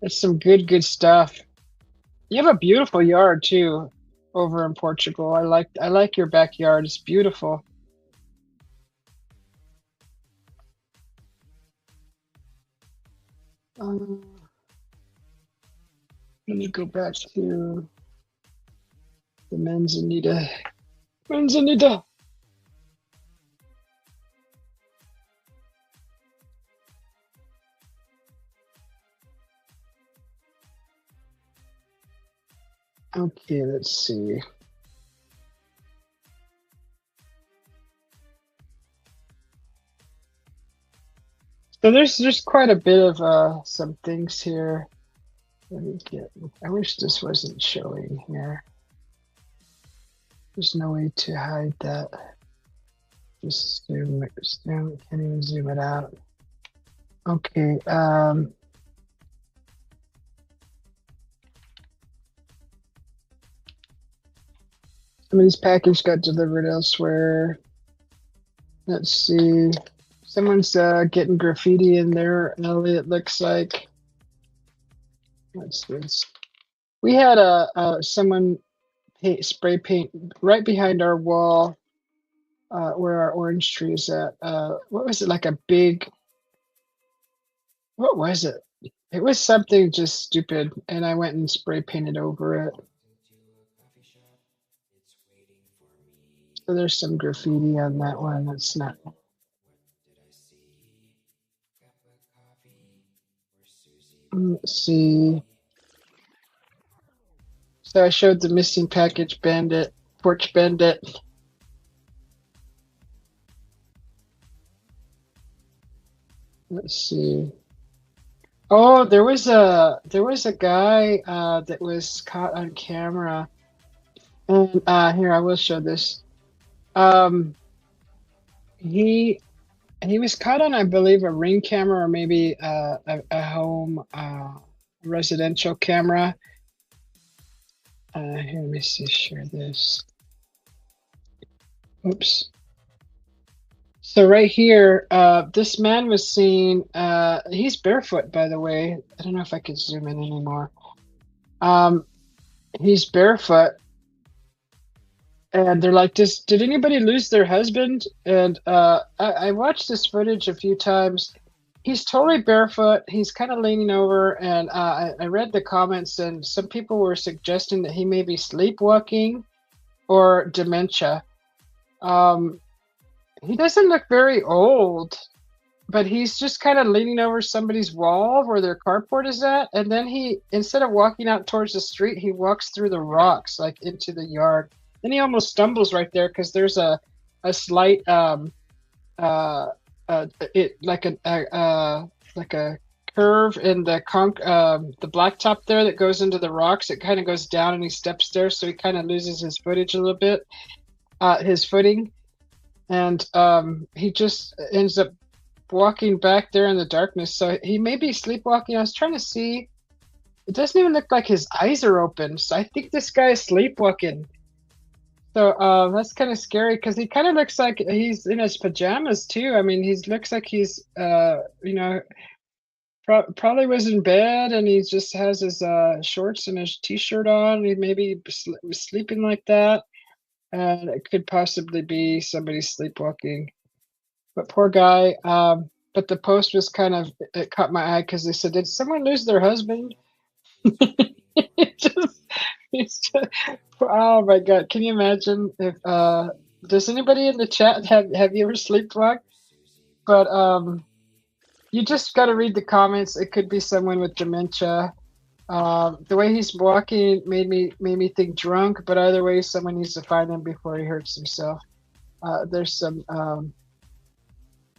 That's some good stuff. You have a beautiful yard too over in Portugal. I like your backyard. It's beautiful. Um, Let me go back to the Manzanita. Manzanita. Okay, let's see. So there's quite a bit of some things here. Let me get. I wish this wasn't showing here. There's no way to hide that. Just zoom. Can't even zoom it out. Okay. Somebody's package got delivered elsewhere. Let's see. Someone's getting graffiti in their alley, it looks like. What's this? We had someone spray paint right behind our wall, where our orange tree is at. What was it, like a big, what was it? It was something just stupid, and I went and spray painted over it. So there's some graffiti on that one. That's not. Let's see. So I showed the missing package bandit, porch bandit. Let's see. Oh, there was a guy that was caught on camera, and here I will show this. He was caught on, I believe, a Ring camera or maybe a home residential camera. Here, let me see, share this. Oops. So right here, this man was seen, he's barefoot, by the way. I don't know if I can zoom in anymore. He's barefoot. And they're like, did anybody lose their husband? And I watched this footage a few times. He's totally barefoot. He's kind of leaning over, and I read the comments, and some people were suggesting that he may be sleepwalking or dementia. He doesn't look very old, but he's just kind of leaning over somebody's wall where their carport is at, and then he, instead of walking out towards the street, he walks through the rocks, like into the yard. Then he almost stumbles right there because there's a slight it like a curve in the the blacktop there that goes into the rocks. It kind of goes down and he steps there, so he kind of loses his footage a little bit, his footing, and he just ends up walking back there in the darkness. So he may be sleepwalking. I was trying to see. It doesn't even look like his eyes are open. So I think this guy is sleepwalking. So that's kind of scary because he kind of looks like he's in his pajamas too. I mean, he looks like he's, probably was in bed and he just has his shorts and his t-shirt on. He maybe was sleeping like that, and it could possibly be somebody sleepwalking. But poor guy. But the post was it caught my eye because they said, "Did someone lose their husband?" It just, it's just, oh my god! Can you imagine if does anybody in the chat have you ever sleepwalked? But you just got to read the comments. It could be someone with dementia. The way he's walking made me think drunk, but either way, someone needs to find him before he hurts himself. There's some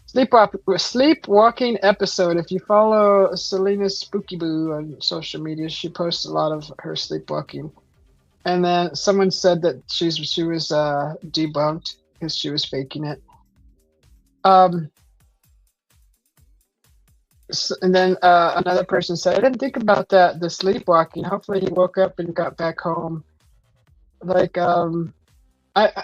sleepwalking episode. If you follow Selena Spooky Boo on social media, she posts a lot of her sleepwalking. And then someone said that she was debunked because she was faking it. And then another person said, "I didn't think about that. The sleepwalking. Hopefully, he woke up and got back home." Like,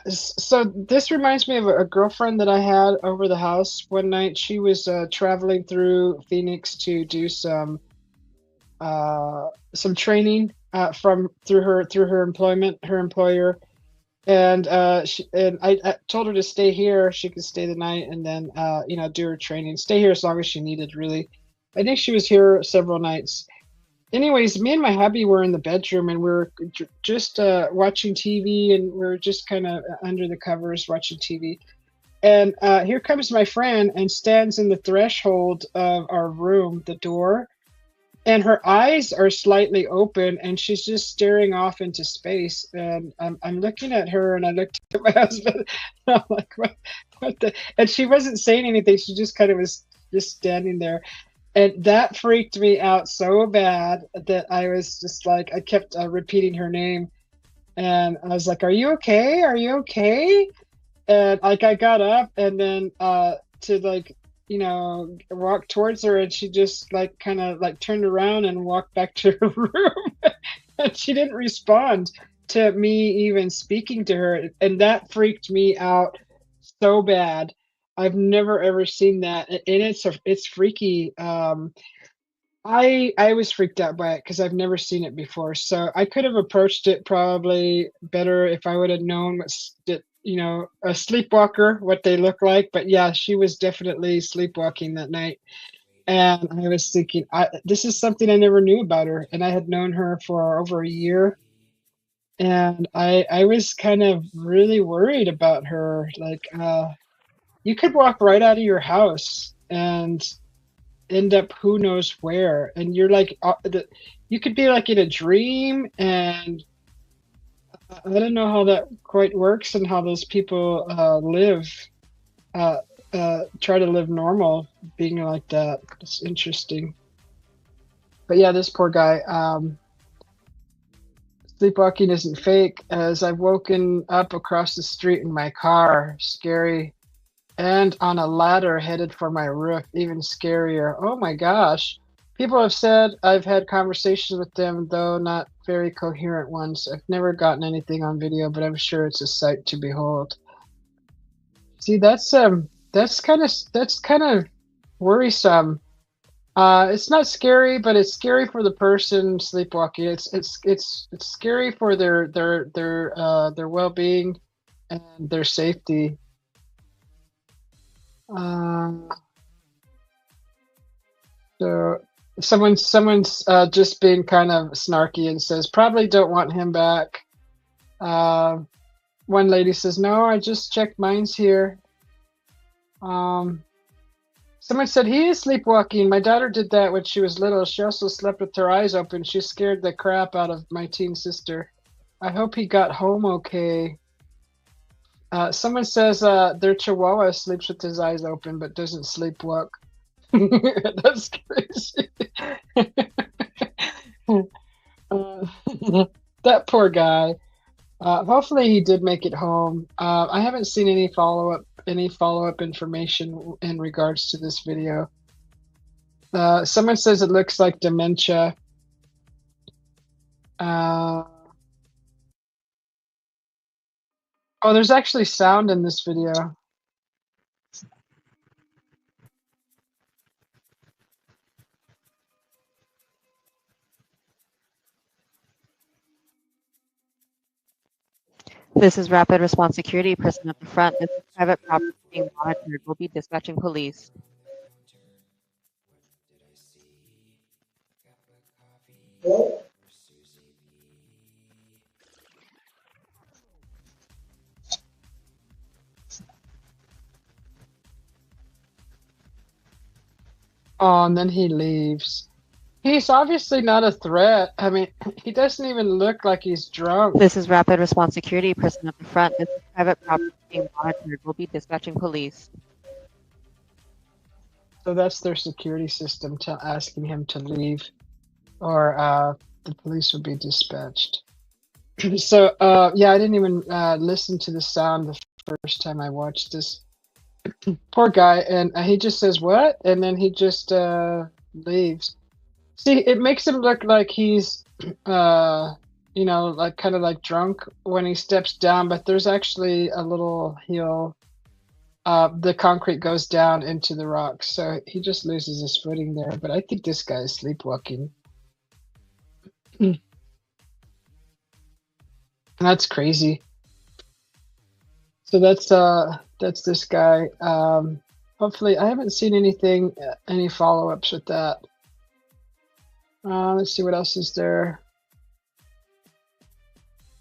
so this reminds me of a girlfriend that I had over the house one night. She was traveling through Phoenix to do some training. from through her employer, and I told her to stay here. She could stay the night, and then do her training. Stay here as long as she needed. Really, I think she was here several nights. Anyways, me and my hubby were in the bedroom, and we were just watching TV, and we are just kind of under the covers watching TV. And here comes my friend and stands in the threshold of our room, the door, and her eyes are slightly open, and she's just staring off into space. And I'm looking at her, and I looked at my husband, and I'm like, what the? And she wasn't saying anything. She just kind of was just standing there. And that freaked me out so bad that I was just like, I kept repeating her name. And I was like, "Are you okay? Are you okay?" And like I got up and then to like walk towards her, and she just like kind of like turned around and walked back to her room. And she didn't respond to me even speaking to her, and that freaked me out so bad. I've never ever seen that, and it's freaky. I was freaked out by it because I've never seen it before. So I could have approached it probably better if I would have known a sleepwalker, what they look like. But yeah, she was definitely sleepwalking that night. And I was thinking, this is something I never knew about her. And I had known her for over a year. And I was kind of really worried about her. Like, you could walk right out of your house and end up who knows where, and you're like you could be like in a dream, and I don't know how that quite works and how those people live try to live normal being like that. It's interesting. But yeah, this poor guy, sleepwalking isn't fake, as I've woken up across the street in my car, scary, and on a ladder headed for my roof, even scarier. Oh my gosh. People have said I've had conversations with them, though not very coherent ones. I've never gotten anything on video, but I'm sure it's a sight to behold. See, that's kind of worrisome. It's not scary, but it's scary for the person sleepwalking. It's scary for their well-being and their safety. So someone's just being kind of snarky and says probably don't want him back. One lady says, "No, I just checked, mine's here." Someone said he is sleepwalking. My daughter did that when she was little. She also slept with her eyes open. She scared the crap out of my teen sister. I hope he got home okay. Someone says their chihuahua sleeps with his eyes open but doesn't sleepwalk. That's crazy. That poor guy. Hopefully he did make it home. I haven't seen any follow-up information in regards to this video. Someone says it looks like dementia. Oh, there's actually sound in this video. This is Rapid Response Security. Person at the front. This is private property being monitored. We'll be dispatching police. Oh, and then he leaves. He's obviously not a threat. I mean, he doesn't even look like he's drunk. This is Rapid Response Security. Person at the front. This is private property being monitored. We'll be dispatching police. So that's their security system asking him to leave, or the police would be dispatched. So, yeah, I didn't even listen to the sound the first time I watched this. Poor guy, and he just says, "What?" And then he just leaves. See, it makes him look like he's, like kind of like drunk when he steps down, but there's actually a little hill. The concrete goes down into the rocks, so he just loses his footing there. But I think this guy is sleepwalking. That's crazy. So that's this guy. Hopefully, I haven't seen anything, any follow-ups with that. Let's see what else is there.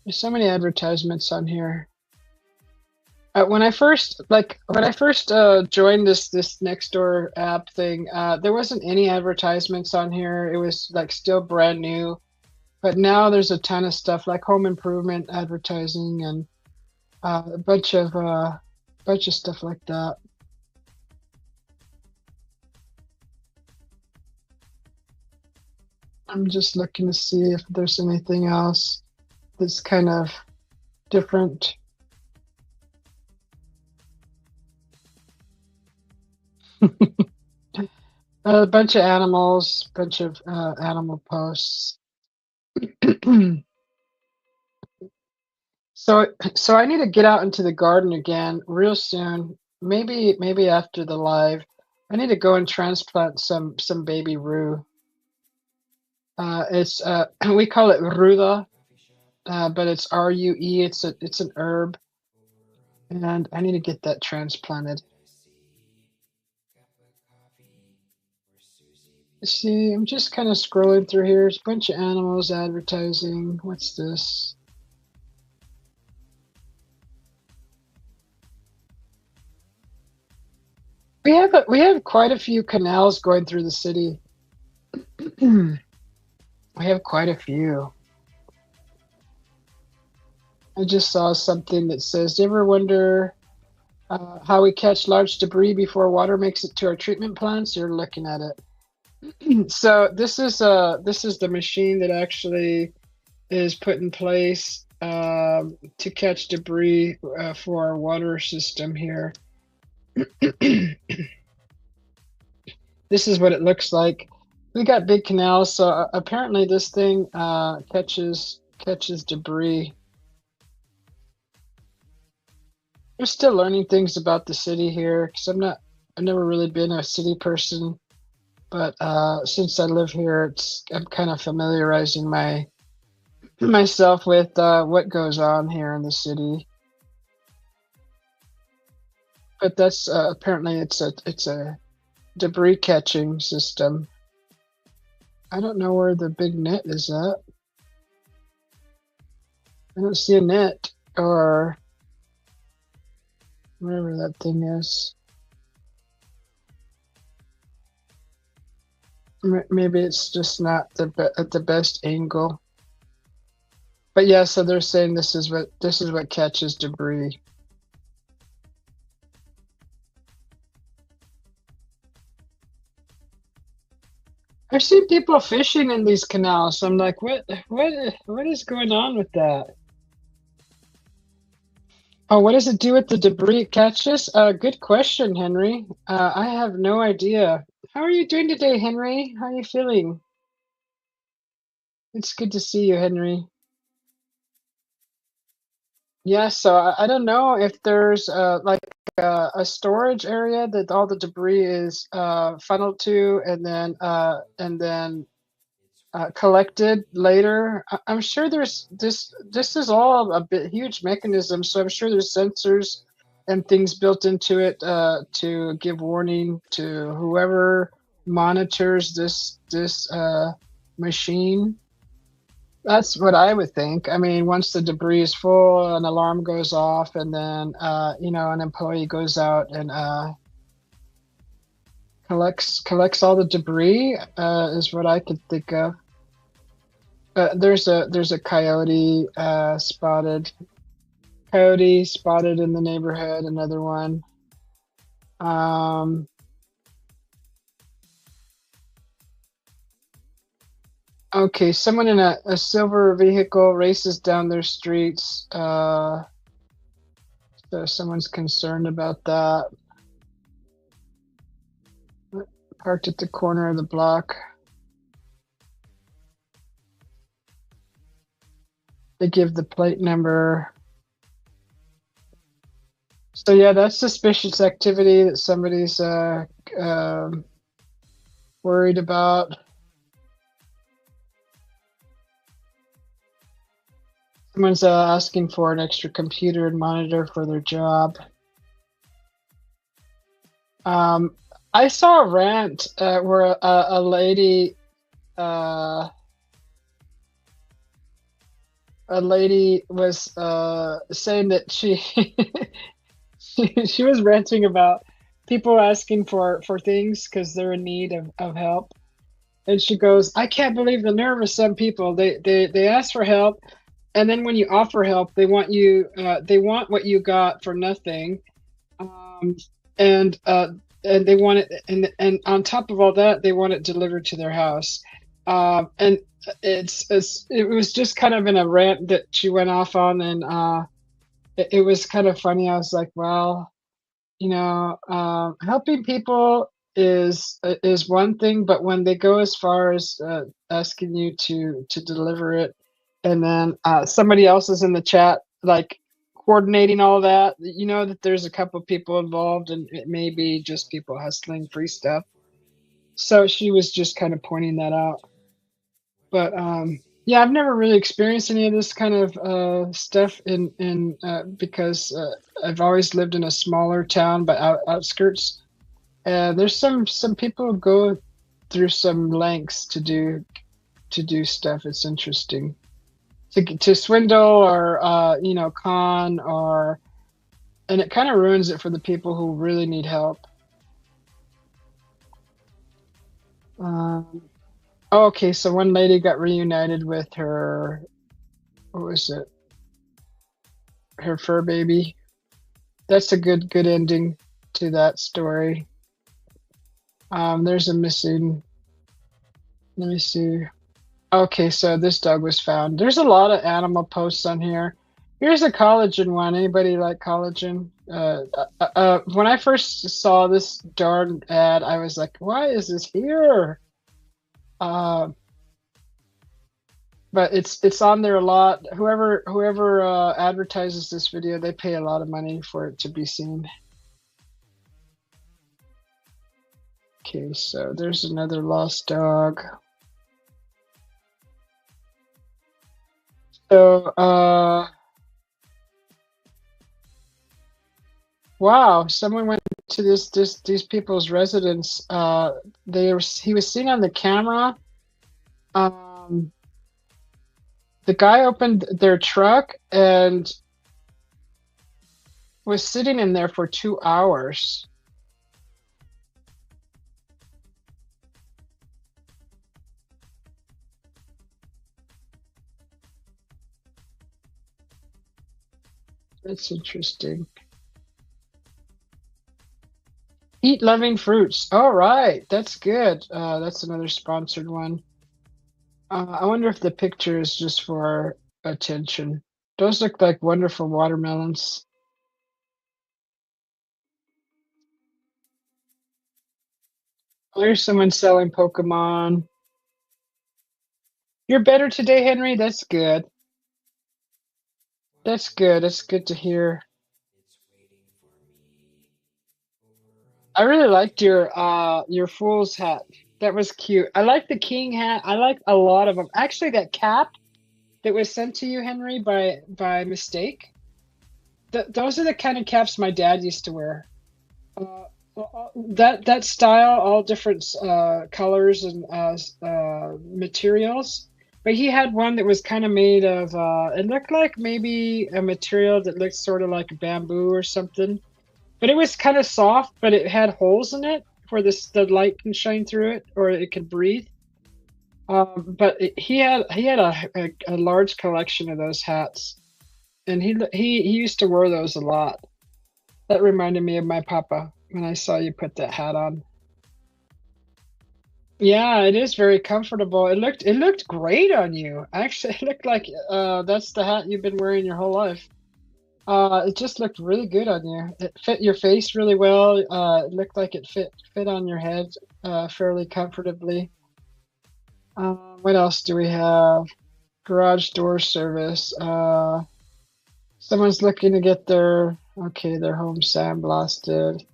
There's so many advertisements on here. When I first joined this Nextdoor app thing, there wasn't any advertisements on here. It was like still brand new, but now there's a ton of stuff like home improvement advertising and a bunch of stuff like that. I'm just looking to see if there's anything else that's kind of different. A bunch of animals, bunch of animal posts. So I need to get out into the garden again real soon. Maybe after the live. I need to go and transplant some baby rue. It's we call it ruda, but it's RUE. It's an herb, and I need to get that transplanted. See, I'm just kind of scrolling through here. There's a bunch of animals advertising. What's this? We have quite a few canals going through the city. We have quite a few. I just saw something that says, "Do you ever wonder how we catch large debris before water makes it to our treatment plants?" You're looking at it. So this is the machine that actually is put in place to catch debris for our water system here. This is what it looks like. We got big canals, so apparently this thing catches debris. I'm still learning things about the city here because I've never really been a city person, but since I live here, I'm kind of familiarizing myself with what goes on here in the city. But that's apparently it's a debris catching system. I don't know where the big net is at. I don't see a net or whatever that thing is. Maybe it's just not at the best angle. But yeah, so they're saying this is what catches debris. I've seen people fishing in these canals. So I'm like, what is going on with that? Oh, what does it do with the debris it catches? Good question, Henry. I have no idea. How are you doing today, Henry? How are you feeling? It's good to see you, Henry. Yeah, so I don't know if there's like a storage area that all the debris is funneled to and then collected later. I'm sure there's this is all a bit huge mechanism, so I'm sure there's sensors and things built into it to give warning to whoever monitors this machine. That's what I would think. I mean, once the debris is full, an alarm goes off, and then an employee goes out and collects all the debris. Is what I could think of. There's a coyote spotted. Coyote spotted in the neighborhood. Another one. Okay, someone in a silver vehicle races down their streets. So someone's concerned about that. Parked at the corner of the block. They give the plate number. So yeah, that's suspicious activity that somebody's worried about. Someone's asking for an extra computer and monitor for their job. I saw a rant where a lady was saying that she was ranting about people asking for things because they're in need of help. And she goes, I can't believe the nerve of some people. They ask for help, and then when you offer help, they want what you got for nothing. And they want it, and on top of all that, they want it delivered to their house. And it was just kind of in a rant that she went off on, and it was kind of funny. I was like, well, helping people is one thing, but when they go as far as asking you to deliver it, and then somebody else is in the chat like coordinating all that, that there's a couple people involved, and it may be just people hustling free stuff. So she was just kind of pointing that out. But yeah, I've never really experienced any of this kind of stuff because I've always lived in a smaller town, but outskirts. There's some people who go through some lengths to do stuff. It's interesting to swindle or con, and it kind of ruins it for the people who really need help. Okay, so one lady got reunited with her, what was it? Her fur baby. That's a good ending to that story. There's a missing, let me see. Okay, so this dog was found. There's a lot of animal posts on here. Here's a collagen one. Anybody like collagen? When I first saw this darn ad, I was like, why is this here? But it's on there a lot. Whoever advertises this video, they pay a lot of money for it to be seen. Okay, so there's another lost dog. So wow, someone went to these people's residence. He was seen on the camera. The guy opened their truck and was sitting in there for 2 hours. That's interesting. Eat loving fruits. All right, that's good. That's another sponsored one. I wonder if the picture is just for attention. Those look like wonderful watermelons. There's someone selling Pokemon. You're better today, Henry? That's good. That's good. That's good to hear. I really liked your fool's hat. That was cute. I like the king hat. I like a lot of them. Actually, that cap that was sent to you, Henry, by mistake. Those are the kind of caps my dad used to wear. That style, all different colors and materials. But he had one that was kind of made of, it looked like maybe a material that looked sort of like bamboo or something. But it was kind of soft, but it had holes in it where the light can shine through it, or it could breathe. But he had a large collection of those hats, and he used to wear those a lot. That reminded me of my papa when I saw you put that hat on. Yeah, it is very comfortable. It looked great on you. Actually, it looked like that's the hat you've been wearing your whole life. It just looked really good on you. It fit your face really well. It looked like it fit on your head fairly comfortably. What else do we have? Garage door service. Someone's looking to get their home sandblasted.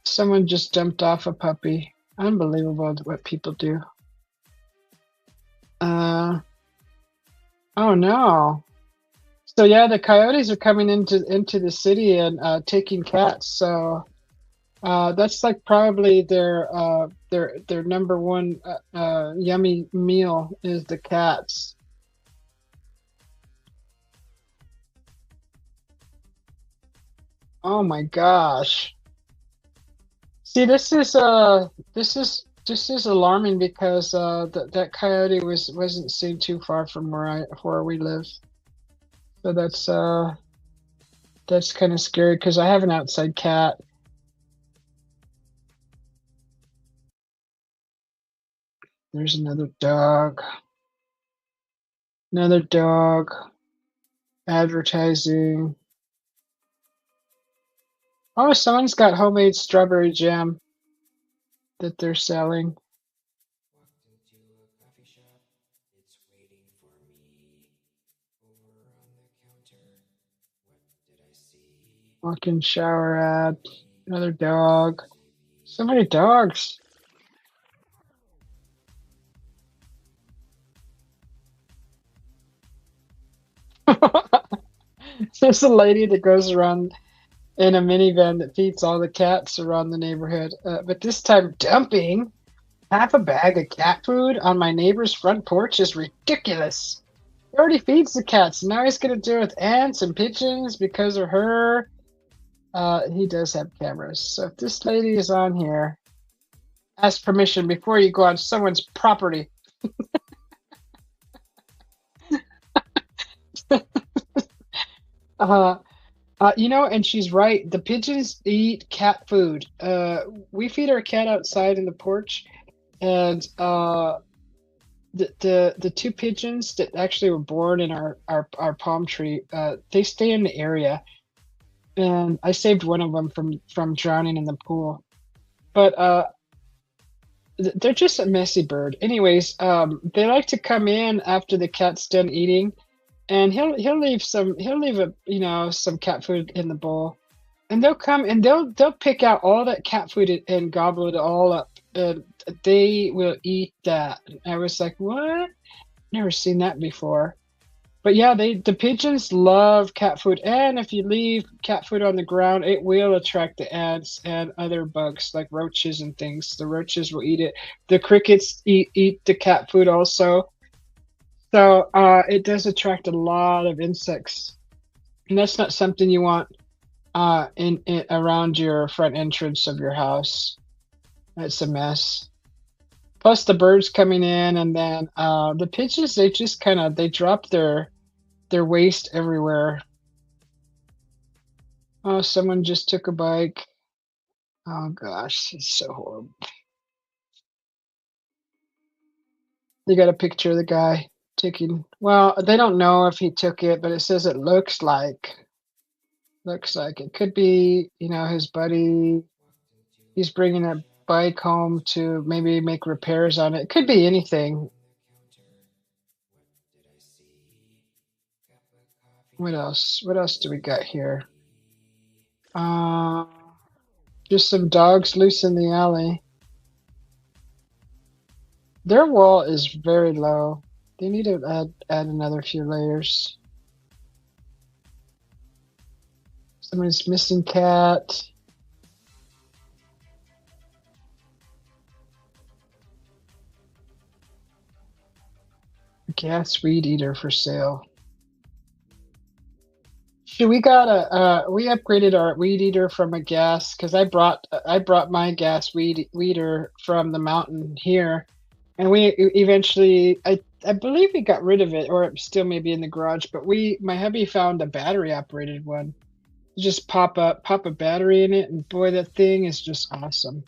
Someone just jumped off a puppy. Unbelievable what people do. Oh no. So yeah, the coyotes are coming into the city and taking cats. So that's like probably their number one yummy meal is the cats. Oh my gosh. See, this is alarming because that coyote wasn't seen too far from where we live. So that's kind of scary because I have an outside cat. There's another dog. Another dog. Advertising. Oh, someone's got homemade strawberry jam that they're selling. Walked into a coffee shop. It's waiting for me. Over on the counter. What did I see? Walk-in shower ad. Another dog. So many dogs. There's a lady that goes around in a minivan that feeds all the cats around the neighborhood. But this time, dumping half a bag of cat food on my neighbor's front porch is ridiculous. He already feeds the cats. Now he's going to do it with ants and pigeons because of her. He does have cameras. So if this lady is on here, ask permission before you go on someone's property. Uh, and she's right. The pigeons eat cat food. We feed our cat outside in the porch, and the two pigeons that actually were born in our palm tree, they stay in the area, and I saved one of them from drowning in the pool. But they're just a messy bird. Anyways, they like to come in after the cat's done eating, and he'll leave some cat food in the bowl, and they'll come and they'll pick out all that cat food and gobble it all up. And they will eat that. And I was like, what? Never seen that before. But yeah, the pigeons love cat food, and if you leave cat food on the ground, it will attract the ants and other bugs like roaches and things. The roaches will eat it. The crickets eat the cat food also. So it does attract a lot of insects, and that's not something you want in around your front entrance of your house. That's a mess. Plus the birds coming in, and then the pigeons, they just they drop their waste everywhere. Oh, someone just took a bike. Oh gosh, it's so horrible. They got a picture of the guy taking. Well, they don't know if he took it, but it says it looks like. Looks like it could be, his buddy. He's bringing a bike home to maybe make repairs on it. It could be anything. What else? What else do we got here? Just some dogs loose in the alley. Their wall is very low. They need to add another few layers. Someone's missing cat. Gas weed eater for sale. We upgraded our weed eater from a gas because I brought my gas weeder from the mountain here, and we eventually I believe we got rid of it, or it still may be in the garage. But my hubby found a battery operated one. You just pop a battery in it, and boy, that thing is just awesome.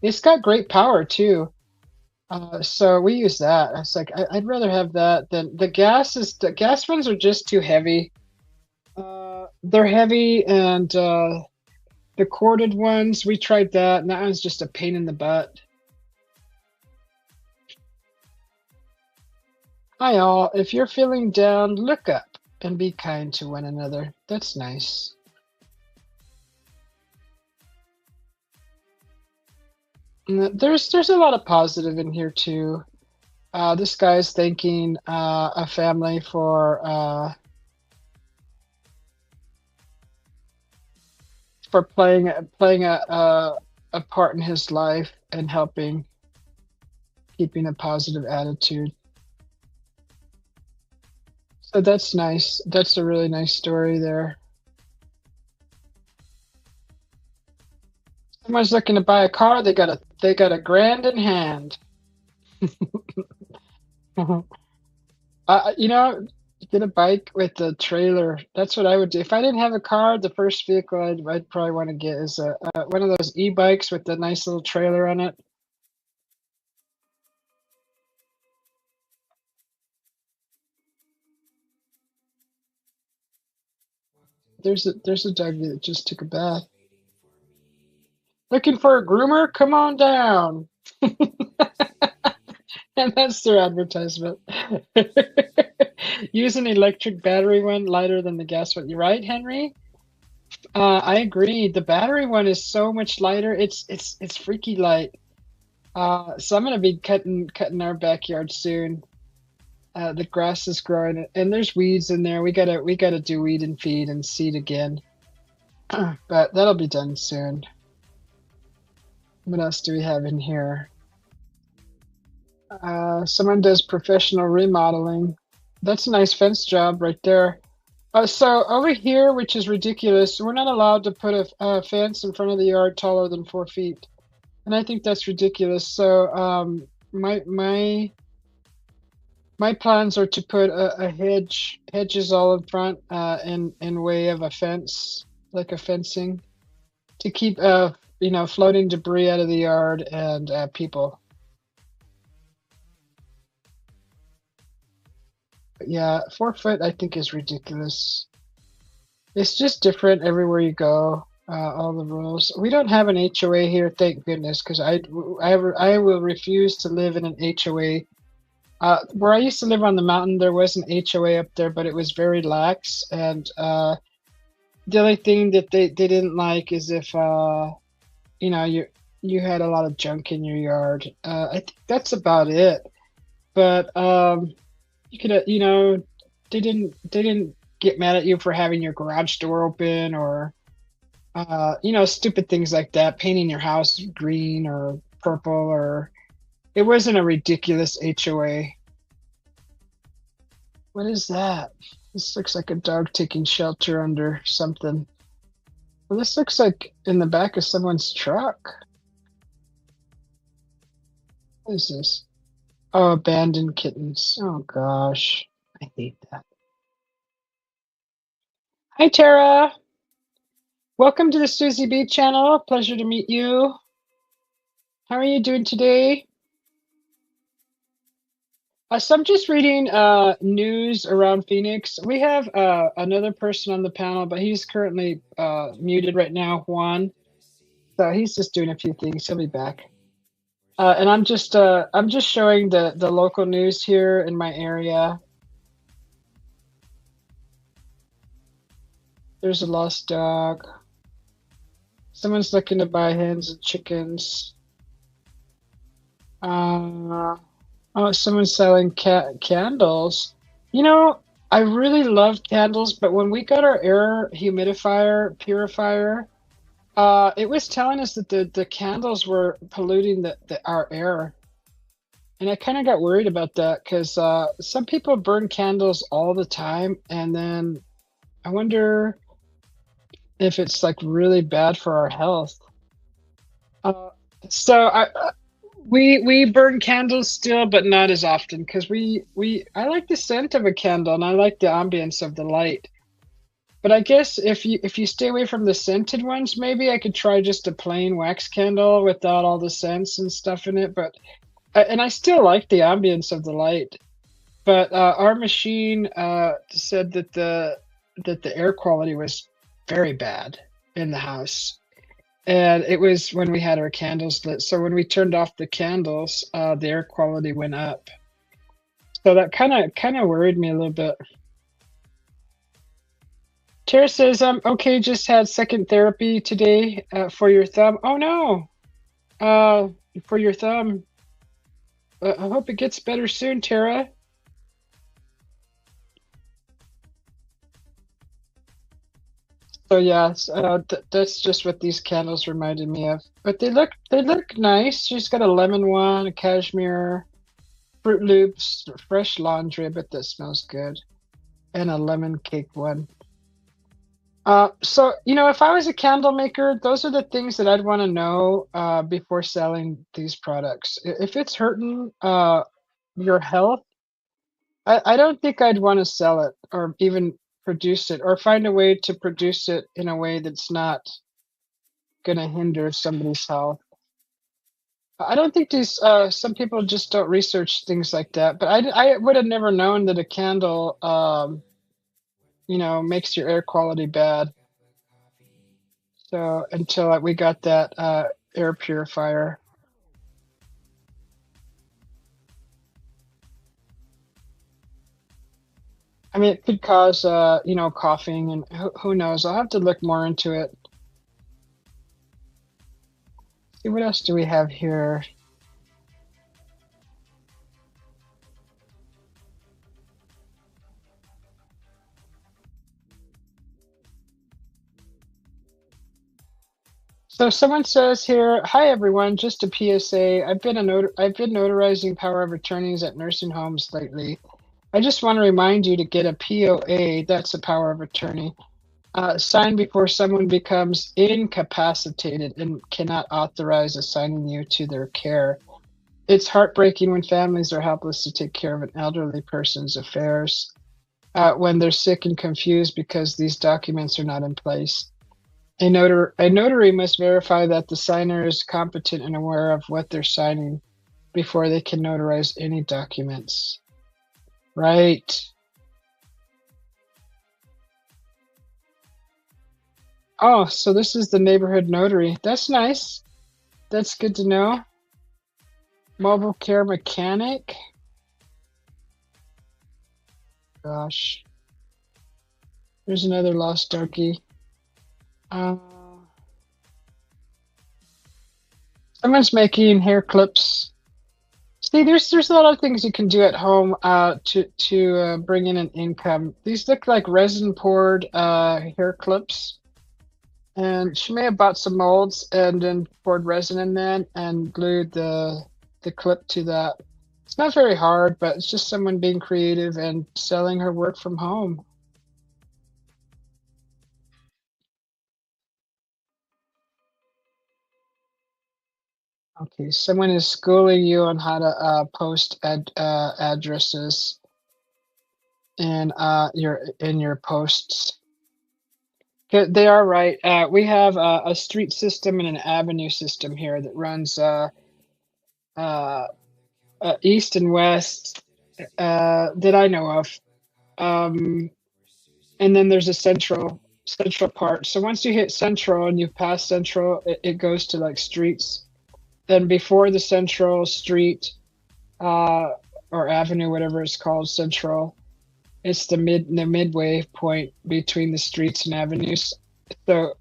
It's got great power too. So we use that. It's like I'd rather have that than the gas. The gas ones are just too heavy. They're heavy, and the corded ones, we tried that, and that was just a pain in the butt. Hi all, if you're feeling down, look up and be kind to one another. That's nice. And there's a lot of positive in here too. This guy's thanking a family for playing a part in his life and helping keeping a positive attitude. So that's nice. That's a really nice story there. Someone's looking to buy a car. They got a grand in hand. You know, get a bike with a trailer. That's what I would do. If I didn't have a car, the first vehicle I'd probably want to get is one of those e-bikes with the nice little trailer on it. There's a dog that just took a bath. Looking for a groomer? Come on down. And that's their advertisement. Use an electric battery one, lighter than the gas one. You're right, Henry. I agree. The battery one is so much lighter. It's freaky light. So I'm gonna be cutting our backyard soon. The grass is growing, and there's weeds in there. We gotta do weed and feed and seed again. But that'll be done soon. What else do we have in here? Someone does professional remodeling. That's a nice fence job right there. So over here, which is ridiculous, we're not allowed to put a fence in front of the yard taller than 4 feet, and I think that's ridiculous. So my plans are to put a hedges all in front, in way of a fence, like a fencing, to keep floating debris out of the yard and people. But yeah, 4 foot I think is ridiculous. It's just different everywhere you go. All the rules. We don't have an HOA here, thank goodness, because I will refuse to live in an HOA. Where I used to live on the mountain, there was an HOA up there, but it was very lax. And the only thing that they didn't like is if you had a lot of junk in your yard. I think that's about it. But you could they didn't get mad at you for having your garage door open, or stupid things like that, painting your house green or purple, or it wasn't a ridiculous HOA. What is that? This looks like a dog taking shelter under something. Well, this looks like in the back of someone's truck. What is this? Oh, abandoned kittens. Oh gosh, I hate that. Hi, Tara. Welcome to the Susie B channel. Pleasure to meet you. How are you doing today? So I'm just reading news around Phoenix. We have another person on the panel, but he's currently muted right now, Juan. So he's just doing a few things. He'll be back. And I'm just showing the local news here in my area. There's a lost dog. Someone's looking to buy hens and chickens. Oh, someone's selling candles. I really love candles, but when we got our air humidifier purifier, it was telling us that the candles were polluting our air. And I kind of got worried about that because some people burn candles all the time, and then I wonder if it's like really bad for our health. So we burn candles still, but not as often, because I like the scent of a candle and I like the ambience of the light. But I guess if you stay away from the scented ones, maybe I could try just a plain wax candle without all the scents and stuff in it. But and I still like the ambience of the light. But our machine said that the air quality was very bad in the house. And it was when we had our candles lit. So when we turned off the candles, the air quality went up. So that kind of worried me a little bit. Tara says, okay, just had second therapy today for your thumb. Oh no, for your thumb. I hope it gets better soon, Tara. So yes, that's just what these candles reminded me of. But they look nice. She's got a lemon one, a cashmere, Fruit Loops, fresh laundry. I bet that smells good, and a lemon cake one. So if I was a candle maker, those are the things that I'd want to know before selling these products. If it's hurting your health, I don't think I'd want to sell it or even produce it or find a way to produce it in a way that's not going to hinder somebody's health. I don't think these some people just don't research things like that. But I would have never known that a candle makes your air quality bad. So until we got that air purifier. I mean, it could cause coughing, and who knows? I'll have to look more into it. See, what else do we have here? So someone says here, "Hi everyone, just a PSA. I've been notarizing power of attorneys at nursing homes lately. I just want to remind you to get a POA, that's a power of attorney, signed before someone becomes incapacitated and cannot authorize assigning you to their care. It's heartbreaking when families are helpless to take care of an elderly person's affairs, when they're sick and confused because these documents are not in place. A notary must verify that the signer is competent and aware of what they're signing before they can notarize any documents." Right. Oh, so this is the neighborhood notary. That's nice. That's good to know. Mobile care mechanic. Gosh. There's another lost darky. Someone's making hair clips. See, there's a lot of things you can do at home to bring in an income. These look like resin poured hair clips, and she may have bought some molds and then poured resin in them and glued the clip to that. It's not very hard, but it's just someone being creative and selling her work from home. Okay, someone is schooling you on how to post addresses in your posts. They are right. We have a street system and an avenue system here that runs east and west that I know of. And then there's a central part. So once you hit central and you pass central, it goes to like streets. Then before the central street or avenue, whatever it's called, central, it's the midway point between the streets and avenues. So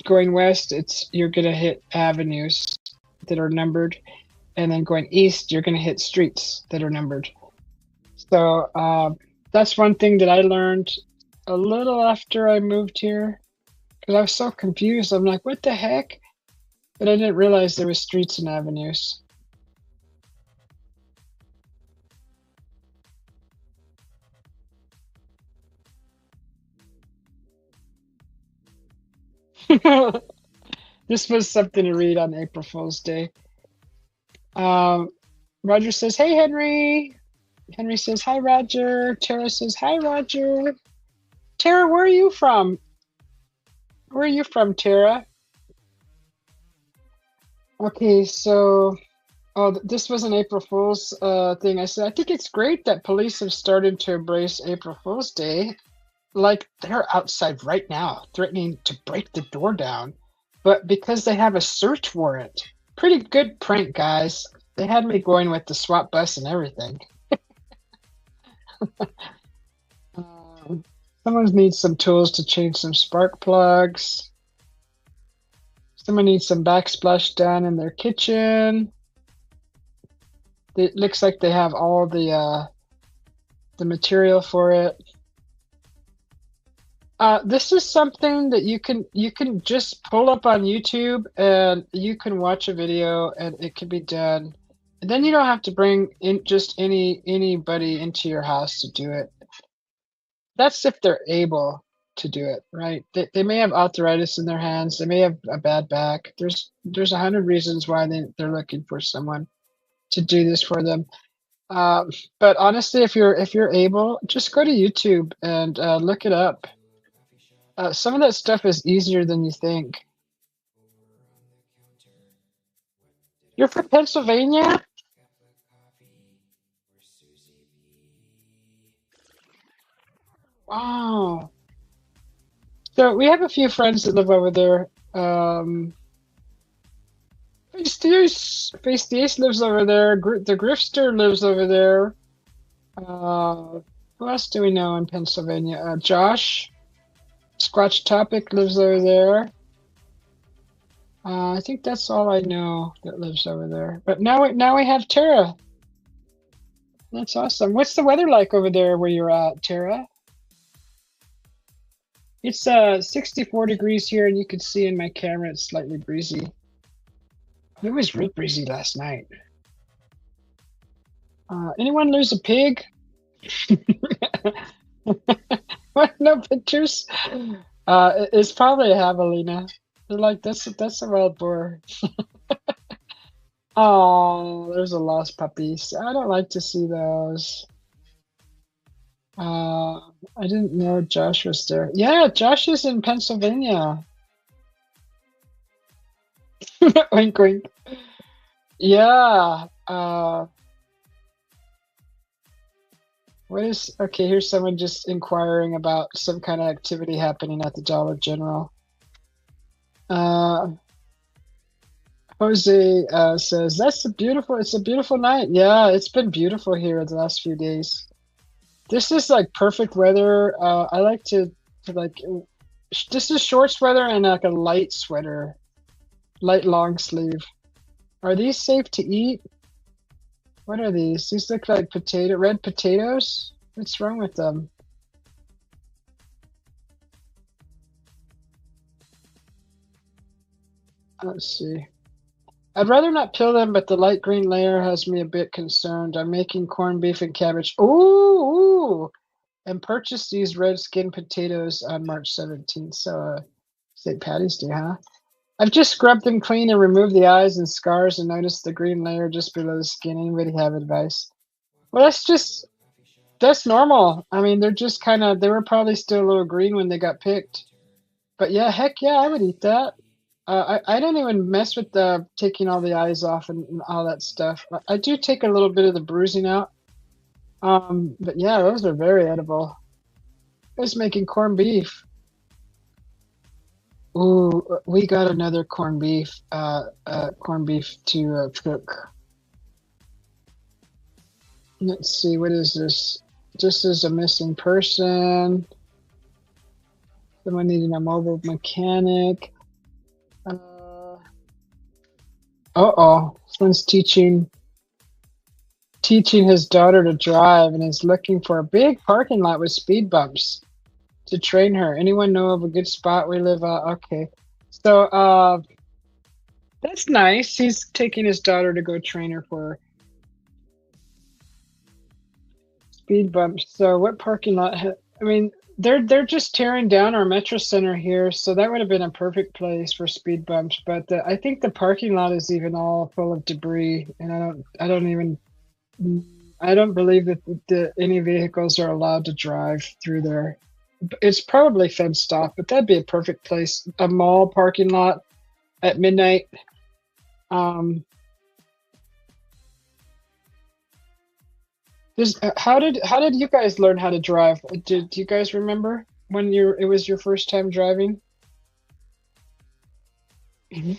going west, you're gonna hit avenues that are numbered, and then going east, you're gonna hit streets that are numbered. So that's one thing that I learned a little after I moved here, because I was so confused. I'm like, what the heck? But I didn't realize there was streets and avenues. This was something to read on April Fool's Day. Roger says, "Hey, Henry." Henry says, "Hi, Roger." Tara says, "Hi, Roger." Tara, where are you from? Where are you from, Tara? Okay, so this was an April Fool's thing. I said, I think it's great that police have started to embrace April Fool's Day. Like, they're outside right now threatening to break the door down, but because they have a search warrant. Pretty good prank, guys. They had me going with the SWAT bus and everything. Someone needs some tools to change some spark plugs. Someone needs some backsplash done in their kitchen. It looks like they have all the material for it. This is something that you can just pull up on YouTube and you can watch a video and it can be done. And then you don't have to bring in just anybody into your house to do it. That's if they're able to do it, right? They may have arthritis in their hands. They may have a bad back. There's 100 reasons why they're looking for someone to do this for them. But honestly, if you're able, just go to YouTube and look it up. Some of that stuff is easier than you think. You're from Pennsylvania? Wow. So we have a few friends that live over there. Face the Ace lives over there. The Grifter lives over there. Who else do we know in Pennsylvania? Josh. Squatch Topic lives over there. I think that's all I know that lives over there. But now we have Tara. That's awesome. What's the weather like over there where you're at, Tara? It's 64 degrees here, and you can see in my camera it's slightly breezy. It was real breezy last night. Anyone lose a pig? What? No pictures? It's probably a javelina. They're like, that's a wild boar. Oh, there's a lost puppy. I don't like to see those. I didn't know Josh was there. Yeah, Josh is in Pennsylvania. Wink, wink. Yeah. Okay, here's someone just inquiring about some kind of activity happening at the Dollar General. Jose says, it's a beautiful night. Yeah, it's been beautiful here the last few days. This is like perfect weather. I like to this is shorts weather and like a light sweater, light long sleeve. Are these safe to eat? What are these? These look like red potatoes. What's wrong with them? Let's see. I'd rather not peel them, but the light green layer has me a bit concerned. I'm making corned beef and cabbage. Ooh! And purchased these red skin potatoes on March 17th. So, St. Patty's Day, huh? I've just scrubbed them clean and removed the eyes and scars and noticed the green layer just below the skin. Anybody have advice? Well, that's normal. I mean, they're just they were probably still a little green when they got picked. But yeah, heck yeah, I would eat that. I don't even mess with taking all the eyes off and all that stuff. I do take a little bit of the bruising out. But yeah, those are very edible. I was making corned beef. Ooh, we got another corned beef to cook. Let's see, what is this? This is a missing person. Someone needing a mobile mechanic. Someone's teaching his daughter to drive and is looking for a big parking lot with speed bumps to train her. Anyone know of a good spot we live at? Okay. So that's nice. He's taking his daughter to go train her for speed bumps. So what parking lot? I mean, they're just tearing down our Metro Center here, so that would have been a perfect place for speed bumps. But I think the parking lot is even all full of debris, and I don't believe that any vehicles are allowed to drive through there. It's probably fenced off, but that'd be a perfect place. A mall parking lot at midnight. How did you guys learn how to drive? Do you guys remember when it was your first time driving? You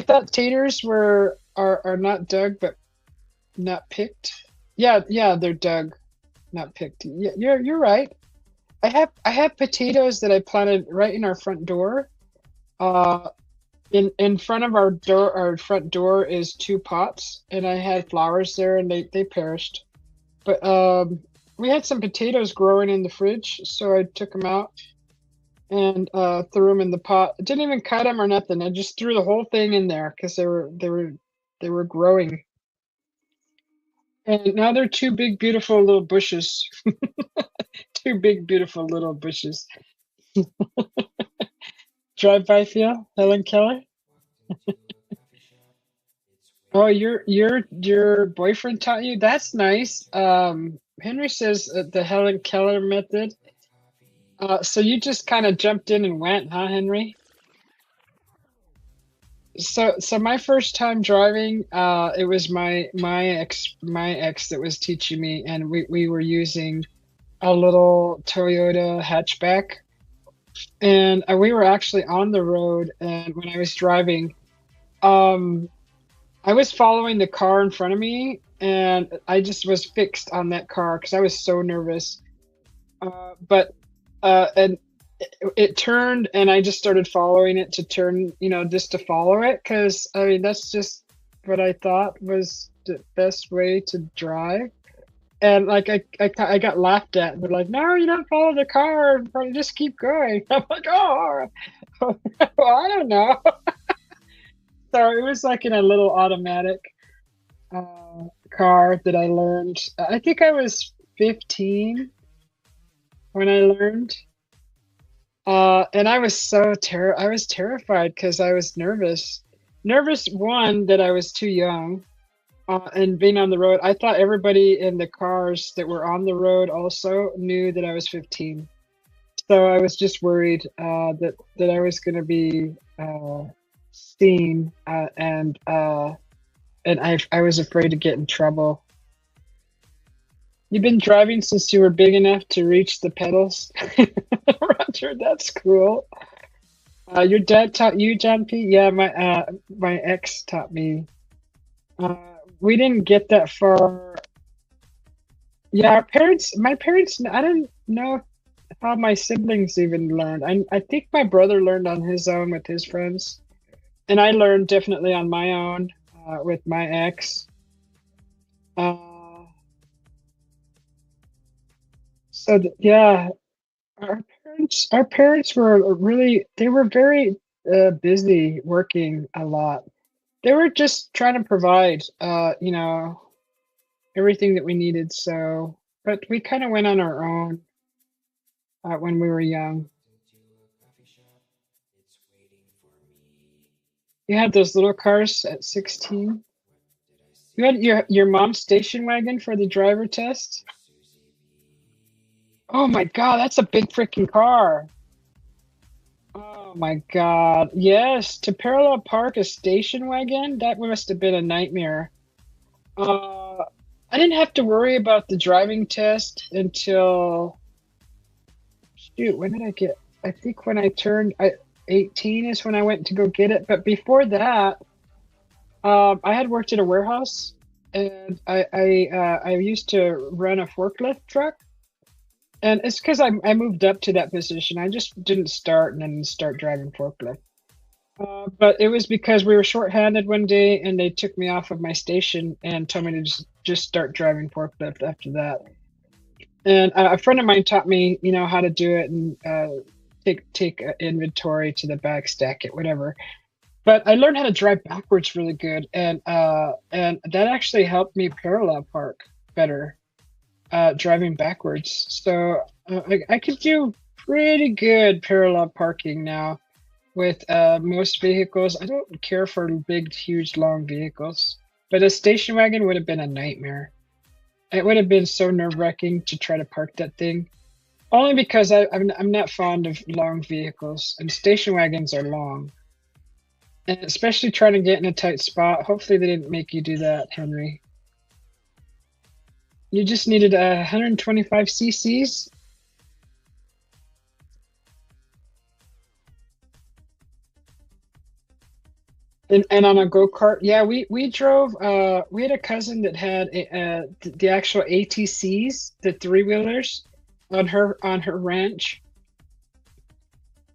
thought taters are not dug but not picked? Yeah, they're dug, not picked. Yeah, you're right. I have potatoes that I planted right in our front door. in front of our front door is two pots, and I had flowers there, and they perished. But we had some potatoes growing in the fridge, so I took them out and threw them in the pot. I didn't even cut them or nothing. I just threw the whole thing in there because they were growing. And now they're two big, beautiful little bushes. Two big, beautiful little bushes. Drive by feel, Helen Keller. Oh, your boyfriend taught you? That's nice. Henry says the Helen Keller method. So you just kind of jumped in and went, huh, Henry? So my first time driving, it was my ex that was teaching me, and we were using a little Toyota hatchback, and we were actually on the road, and when I was driving, um, I was following the car in front of me, and I just was fixed on that car because I was so nervous. But and it turned, and I just started following it to turn, just to follow it, because I mean that's just what I thought was the best way to drive. And like I got laughed at. They're like, "No, you don't follow the car. Just keep going." I'm like, "Oh, well, I don't know." So it was like in a little automatic car that I learned. I think I was 15 when I learned. And I was I was terrified because I was nervous. Nervous, one, that I was too young, and being on the road. I thought everybody in the cars that were on the road also knew that I was 15. So I was just worried that I was going to be seen, and I was afraid to get in trouble. You've been driving since you were big enough to reach the pedals? Roger, that's cool. Your dad taught you, John P? Yeah, my ex taught me. We didn't get that far. Yeah, my parents, I didn't know how my siblings even learned. I think my brother learned on his own with his friends, and I learned definitely on my own with my ex. Uh, yeah, our parents were they were very busy working a lot. They were just trying to provide, everything that we needed. So, but we kind of went on our own when we were young. You had those little cars at 16. You had your mom's station wagon for the driver test. Oh my God, that's a big freaking car. Oh my God. Yes, to parallel park a station wagon, that must have been a nightmare. Uh, I didn't have to worry about the driving test until, shoot, when did I get? I think when I turned 18 is when I went to go get it. But before that, I had worked at a warehouse, and I used to run a forklift truck. And it's because I moved up to that position. I just didn't start and then start driving forklift. But it was because we were shorthanded one day, and they took me off of my station and told me to just start driving forklift after that. And a friend of mine taught me, how to do it, and take inventory to the back, stack it, whatever. But I learned how to drive backwards really good, and that actually helped me parallel park better. Driving backwards. So I could do pretty good parallel parking now with most vehicles. I don't care for big, huge, long vehicles, but a station wagon would have been a nightmare. It would have been so nerve-wracking to try to park that thing. Only because I'm not fond of long vehicles, and station wagons are long. And especially trying to get in a tight spot. Hopefully they didn't make you do that, Henry. You just needed 125 cc's. And on a go-kart. Yeah, we drove, we had a cousin that had the actual ATCs, the three-wheelers on her ranch.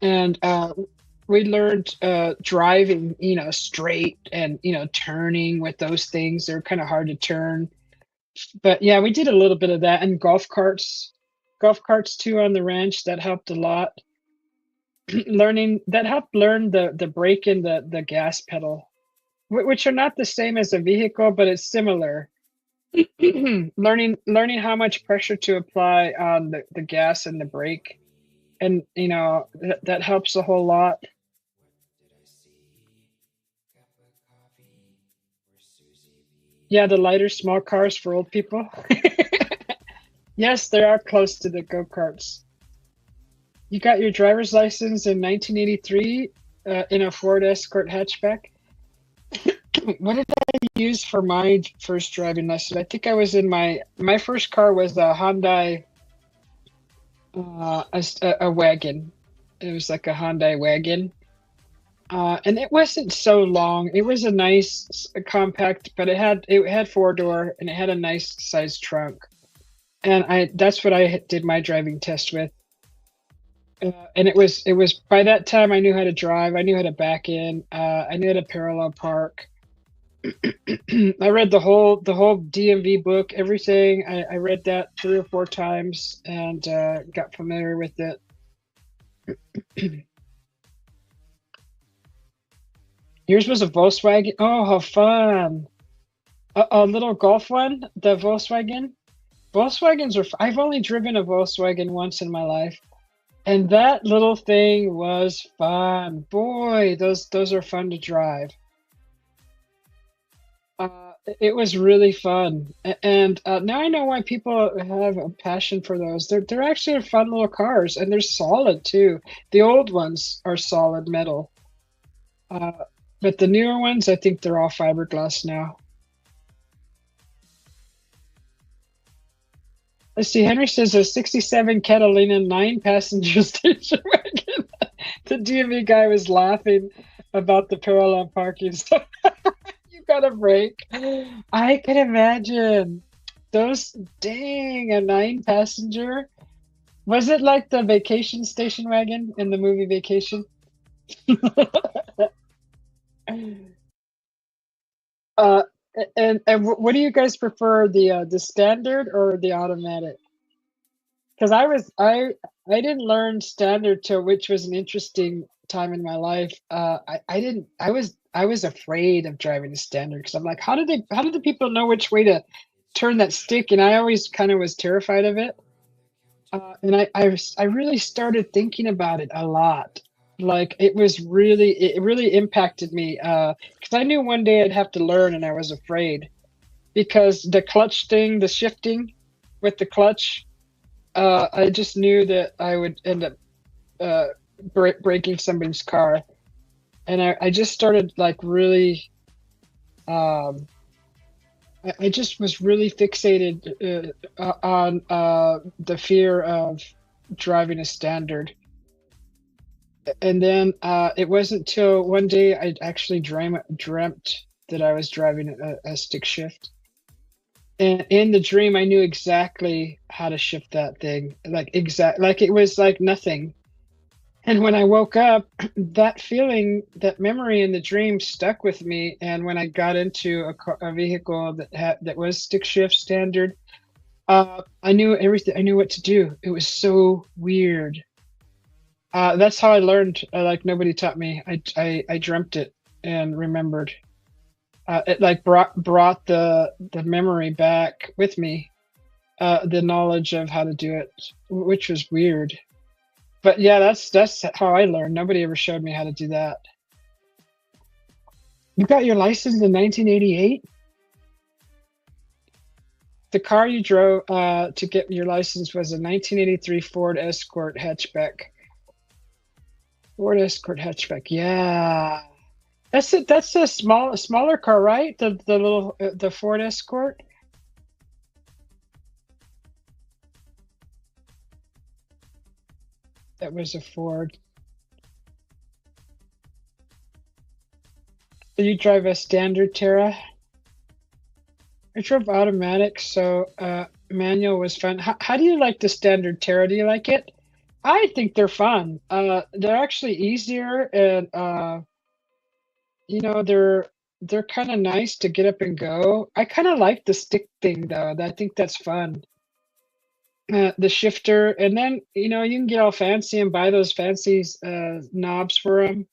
And we learned driving, straight and turning with those things. They're kind of hard to turn. But yeah, we did a little bit of that, and golf carts too on the ranch. That helped a lot. That helped learn the brake and the gas pedal, which are not the same as a vehicle, but it's similar. learning how much pressure to apply on the gas and the brake, and that helps a whole lot. Yeah, the lighter small cars for old people. Yes, they are close to the go-karts. You got your driver's license in 1983 in a Ford Escort hatchback. What did I use for my first driving lesson? I think I was in my first car was a Hyundai, a wagon. It was like a Hyundai wagon. And it wasn't so long. It was a nice compact, but it had 4-door and it had a nice sized trunk. And that's what I did my driving test with. And it was by that time I knew how to drive. I knew how to back in. I knew how to parallel park. I read the whole DMV book, everything. I read that 3 or 4 times and got familiar with it. Yours was a Volkswagen. Oh, how fun! A little Golf one, the Volkswagen. Volkswagens are. I've only driven a Volkswagen once in my life, and that little thing was fun. Boy, those are fun to drive. It was really fun, and now I know why people have a passion for those. They're actually fun little cars, and they're solid too. The old ones are solid metal, but the newer ones, I think they're all fiberglass now. Let's see. Henry says a '67 Catalina 9-passenger station wagon. The DMV guy was laughing about the parallel parking. So you got a break. I can imagine those. Dang, a 9-passenger. Was it like the vacation station wagon in the movie Vacation? uh, and what do you guys prefer, the standard or the automatic? Because I didn't learn standard till, which was an interesting time in my life. I was afraid of driving the standard because I'm like, how do the people know which way to turn that stick? And I always kind of was terrified of it. And I really started thinking about it a lot. Like it really impacted me because I knew one day I'd have to learn, and I was afraid because the clutch thing, the shifting with the clutch, I just knew that I would end up breaking somebody's car, and I just started like really. I just was really fixated on the fear of driving a standard. And then it wasn't till one day I actually dreamt that I was driving a stick shift. And in the dream, I knew exactly how to shift that thing, like it was like nothing. And when I woke up, that feeling, that memory in the dream stuck with me. And when I got into a vehicle that was stick shift standard, I knew everything. I knew what to do. It was so weird. That's how I learned. Like nobody taught me. I dreamt it and remembered. It like brought the memory back with me, the knowledge of how to do it, which was weird. But yeah, that's how I learned. Nobody ever showed me how to do that. You got your license in 1988? The car you drove to get your license was a 1983 Ford Escort hatchback. Ford Escort hatchback, yeah. That's it. That's a smaller car, right? The little the Ford Escort. That was a Ford. So you drive a standard, Tara? I drove automatic, so manual was fun. How do you like the standard, Tara? Do you like it? I think they're fun. They're actually easier and you know, they're kind of nice to get up and go. I kind of like the stick thing though. I think that's fun. The shifter, and then you know you can get all fancy and buy those fancy knobs for them.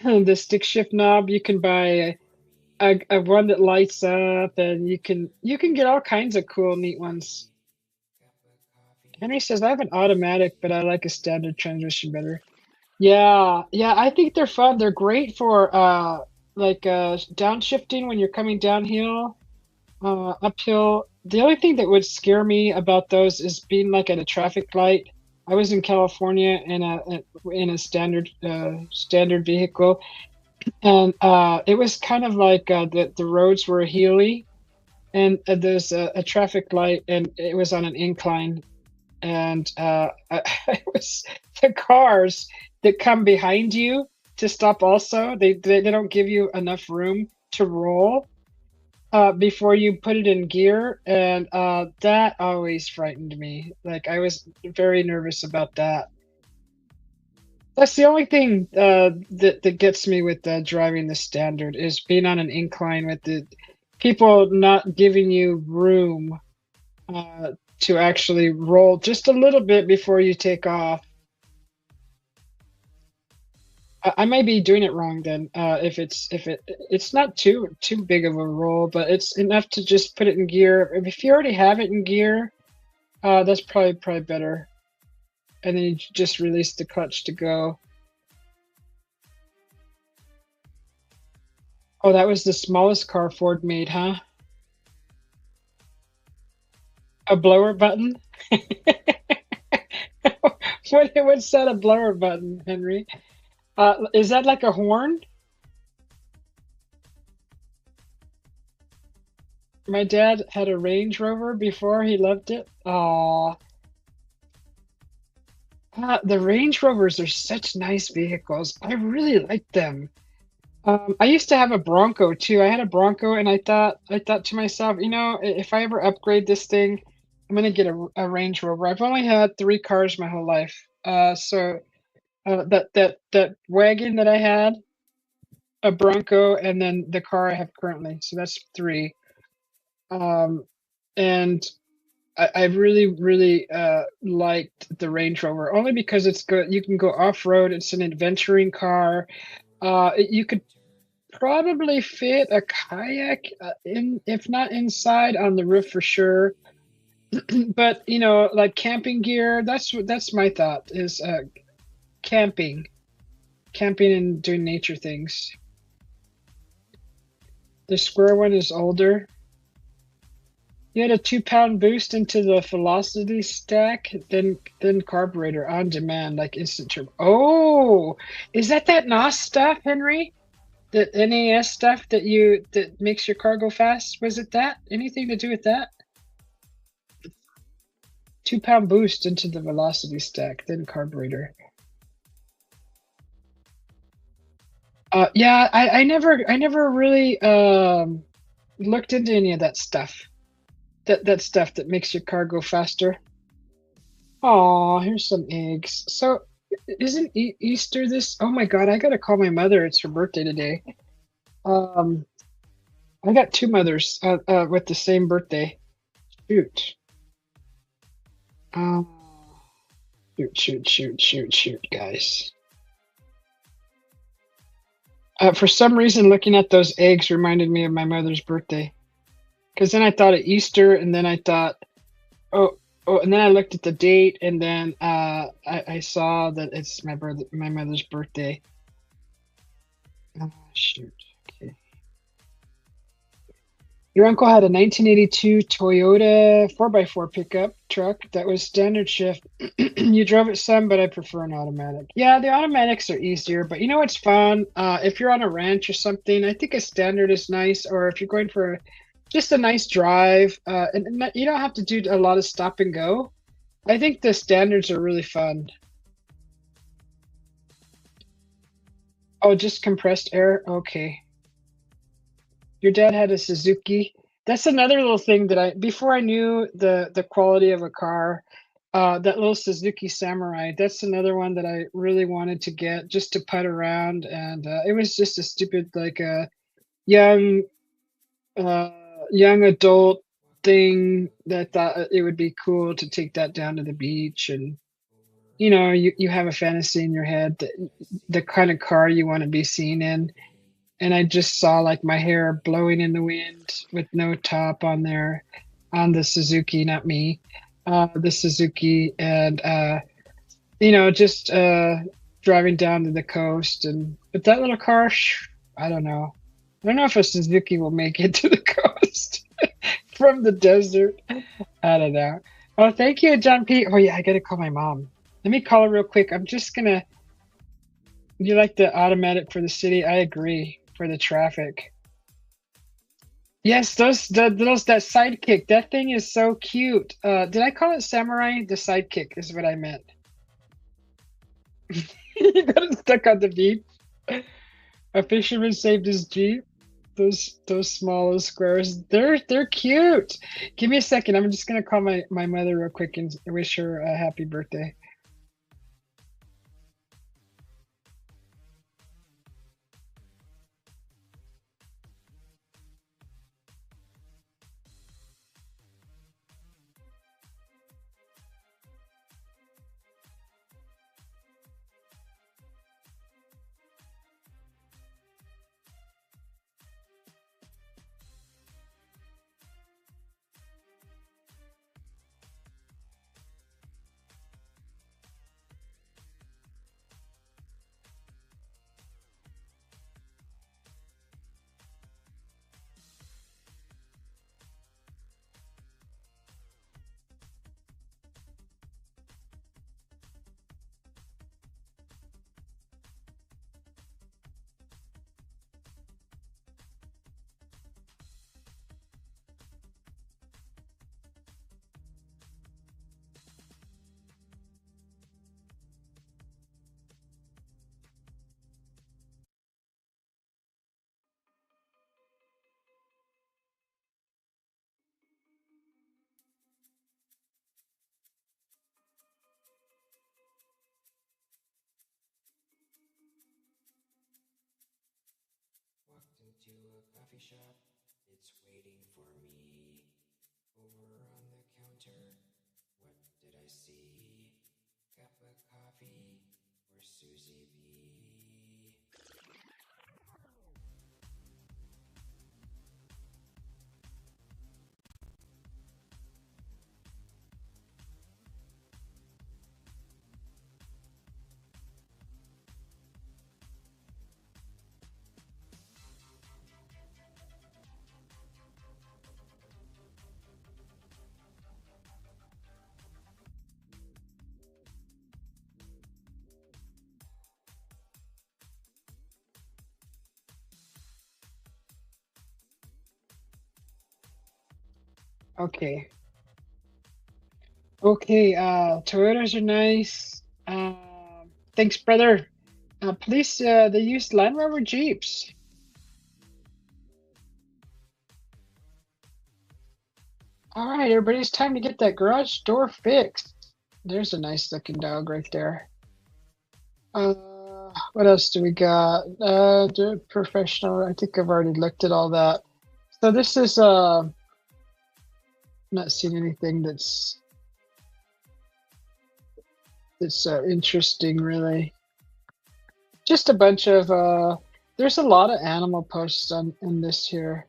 The stick shift knob, you can buy a one that lights up, and you can get all kinds of cool, neat ones. Henry says I have an automatic, but I like a standard transmission better. Yeah, yeah, I think they're fun. They're great for like downshifting when you're coming downhill, uphill. The only thing that would scare me about those is being like at a traffic light. I was in California in a standard vehicle, and it was kind of like the roads were hilly, and there's a traffic light, and it was on an incline, and it was the cars that come behind you to stop. Also, they don't give you enough room to roll before you put it in gear, and that always frightened me. Like I was very nervous about that. That's the only thing that gets me with driving the standard is being on an incline with the people not giving you room to actually roll just a little bit before you take off. I may be doing it wrong then. If it's not too big of a roll, but it's enough to just put it in gear. If you already have it in gear, that's probably better. And then you just release the clutch to go. Oh, that was the smallest car Ford made, huh? A blower button? What's that, a blower button, Henry? Is that like a horn? My dad had a Range Rover before, he loved it. Aw. The Range Rovers are such nice vehicles. I really like them. I used to have a Bronco too. I had a Bronco, and I thought to myself, you know, if I ever upgrade this thing, I'm gonna get a Range Rover. I've only had 3 cars my whole life. So that wagon that I had, a Bronco, and then the car I have currently. So that's 3. And I really liked the Range Rover only because it's good. You can go off road. It's an adventuring car. You could probably fit a kayak in, if not inside, on the roof for sure. But you know, like camping gear. That's my thought is camping and doing nature things. The square one is older. You had a 2-pound boost into the velocity stack, then carburetor on demand, like instant turbo. Oh, is that NOS stuff, Henry? The NAS stuff that makes your car go fast? Was it that? Anything to do with that? 2-pound boost into the velocity stack, then carburetor. Yeah, I never really looked into any of that stuff. That stuff that makes your car go faster. Oh, here's some eggs. So, isn't Easter this? Oh my God, I gotta call my mother. It's her birthday today. I got 2 mothers with the same birthday. Shoot. Shoot, guys. For some reason, looking at those eggs reminded me of my mother's birthday. Because then I thought of Easter, and then I thought, oh, and then I looked at the date, and then I saw that it's my mother's birthday. Oh, shoot. Okay. Your uncle had a 1982 Toyota 4x4 pickup truck that was standard shift. You drove it some, but I prefer an automatic. Yeah, the automatics are easier, but you know what's fun? If you're on a ranch or something, I think a standard is nice, or if you're going for just a nice drive, and you don't have to do a lot of stop and go. I think the standards are really fun. Oh, just compressed air? Okay. Your dad had a Suzuki. That's another little thing that before I knew the quality of a car, That little Suzuki Samurai, that's another one that I really wanted to get just to putt around, and it was just a stupid like a young uh, young adult thing that thought it would be cool to take that down to the beach, and you have a fantasy in your head that the kind of car you want to be seen in, and I just saw like my hair blowing in the wind with no top on there on the Suzuki, not me, the Suzuki, and just driving down to the coast, and but that little car, I don't know. I don't know if a Suzuki will make it to the coast from the desert. I don't know. Oh, thank you, John P. Oh yeah, I gotta call my mom. Let me call her real quick. I'm just gonna. You like the automatic for the city? I agree for the traffic. Yes, those that sidekick. That thing is so cute. Did I call it samurai? The sidekick is what I meant. He got stuck on the beach. A fisherman saved his jeep. Those small squares. They're cute. Give me a second. I'm just gonna call my mother real quick and wish her a happy birthday. Walked into a coffee shop, it's waiting for me. Over on the counter, what did I see? Cup of coffee for Susie B. Okay. Okay. Toyotas are nice. Thanks, brother. Police. They use Land Rover Jeeps. All right, everybody, it's time to get that garage door fixed. There's a nice looking dog right there. What else do we got? The professional. I think I've already looked at all that. So this is not seeing anything that's interesting really. Just a bunch of there's a lot of animal posts in this here.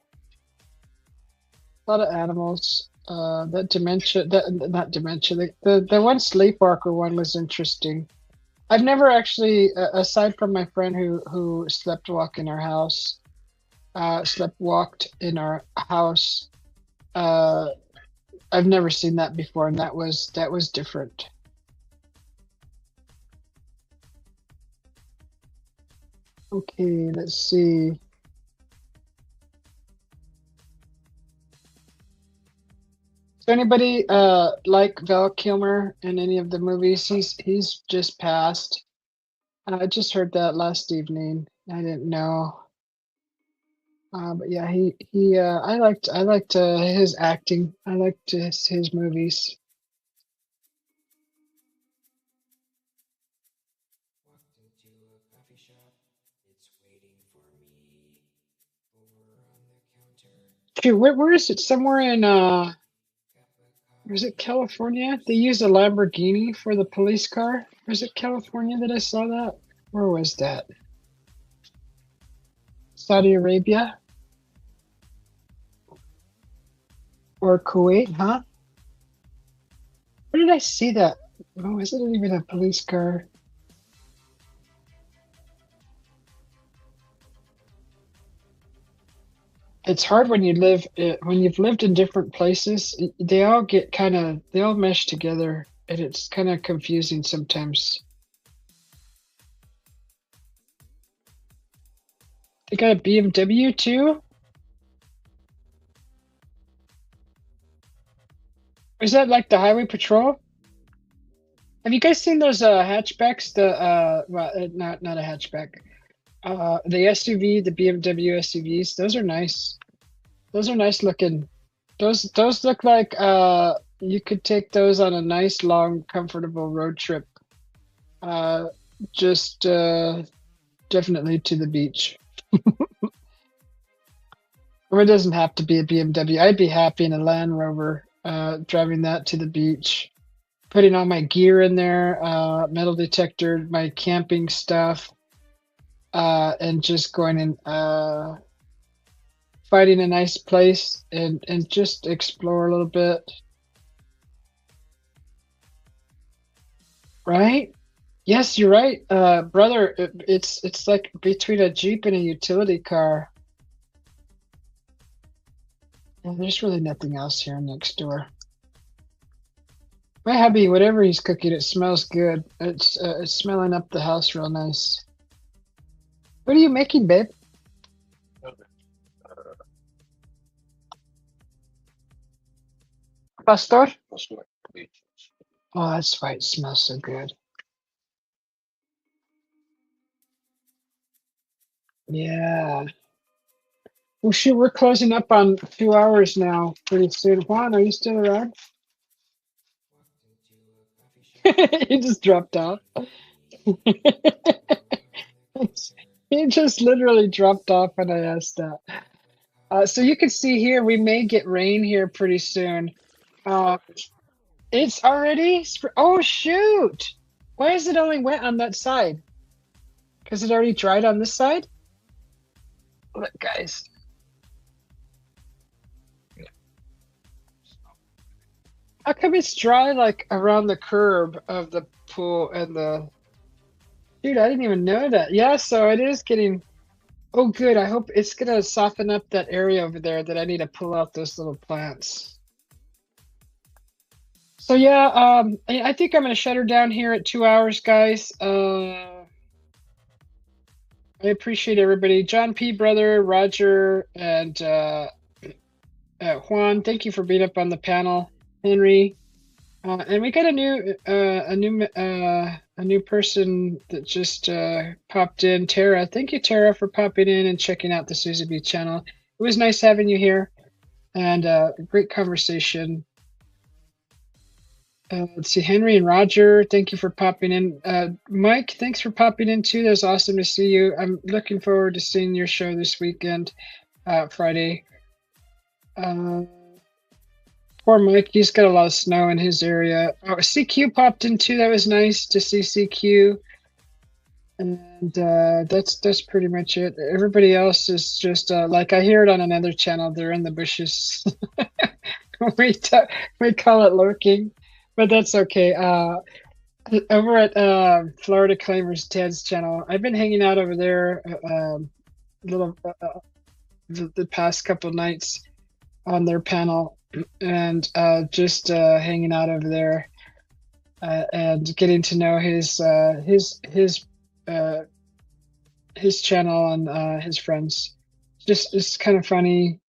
A lot of animals. That dementia, that not dementia. The one sleepwalker one was interesting. I've never actually, aside from my friend who slept in our house, walked in our house. I've never seen that before, and that was different. Okay, let's see. So anybody like Val Kilmer in any of the movies? He's just passed. I just heard that last evening. I didn't know. But yeah, I liked his acting. I liked his movies. coffee shop. It's waiting for me over on the counter. Shoot, where is it? Somewhere in Cup of was it coffee. California? They used a Lamborghini for the police car. Was it California that I saw that? Where was that? Saudi Arabia or Kuwait, huh? Where did I see that? Oh, isn't it even a police car? It's hard when when you've lived in different places. They all get they all mesh together, and it's kind of confusing sometimes. They got a BMW too. Is that like the highway patrol? Have you guys seen those hatchbacks? Well, not a hatchback. The SUV, the BMW SUVs. Those are nice. Those are nice looking. Those look like you could take those on a nice long comfortable road trip. Just definitely to the beach. Or it doesn't have to be a BMW. I'd be happy in a Land Rover, driving that to the beach, putting all my gear in there, metal detector, my camping stuff, and just going and finding a nice place and just explore a little bit. Right? Yes, you're right, brother. It's like between a Jeep and a utility car. And there's really nothing else here next door. My hubby, whatever he's cooking, it smells good. It's smelling up the house real nice. What are you making, babe? Pastor? Oh, that's why it smells so good. Yeah. Well, shoot, we're closing up on 2 hours now pretty soon. Juan, are you still around? Walked into a coffee shop. He just dropped off. Over on the counter. He just literally dropped off when I asked that. So you can see here, we may get rain here pretty soon. It's already, oh shoot! Why is it only wet on that side? Because it already dried on this side? Look, guys. How come it's dry like around the curb of the pool and the... Dude, I didn't even know that. Yeah, so it is getting... Oh, good. I hope it's going to soften up that area over there that I need to pull out those little plants. So yeah, I think I'm going to shut her down here at 2 hours, guys. I appreciate everybody. John P. Brother, Roger, and Juan, thank you for being up on the panel. Henry, and we got a new person that just popped in. Tara, thank you, Tara, for popping in and checking out the Susie B channel. It was nice having you here, and great conversation. Let's see, Henry and Roger, thank you for popping in. Mike, thanks for popping in too. That was awesome to see you. I'm looking forward to seeing your show this weekend, Friday. Poor Mike, he's got a lot of snow in his area. Oh, CQ popped in too. That was nice to see CQ. And that's pretty much it. Everybody else is just like I hear it on another channel. They're in the bushes. we call it lurking, but that's okay. Over at Florida Claimers Ted's channel, I've been hanging out over there the past couple nights on their panel, and just hanging out over there and getting to know his channel and his friends. Just it's kind of funny,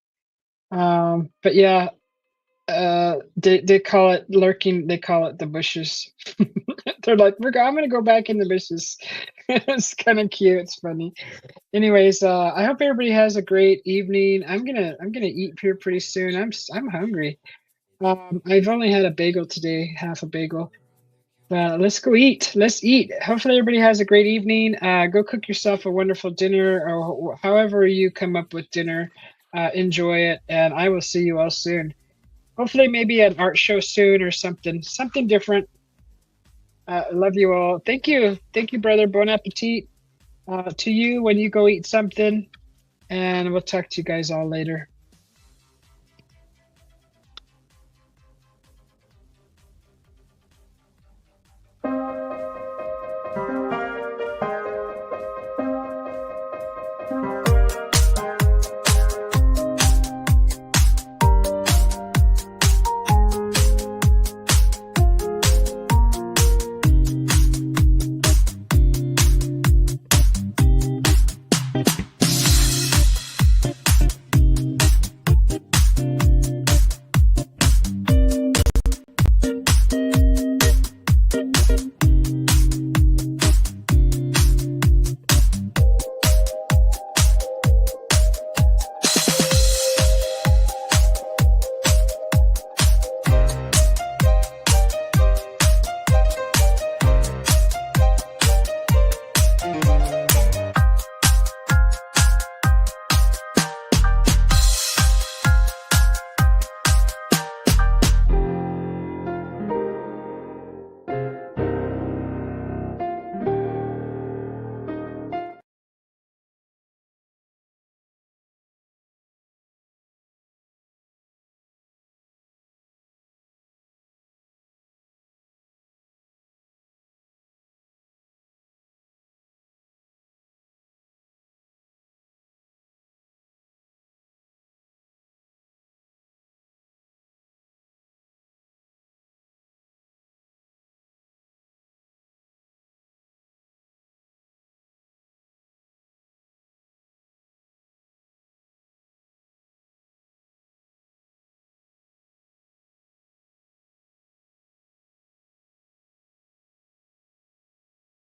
but yeah, they call it lurking. They call it the bushes. They're like, I'm gonna go back in the bushes. It's kind of cute. It's funny. Anyways, I hope everybody has a great evening. I'm gonna eat here pretty soon. I'm hungry. I've only had a bagel today, half a bagel. Let's go eat. Let's eat. Hopefully everybody has a great evening. Go cook yourself a wonderful dinner, or however you come up with dinner. Enjoy it, and I will see you all soon. Hopefully maybe an art show soon or something different. Love you all. Thank you, brother. Bon appetit to you when you go eat something, and we'll talk to you guys all later.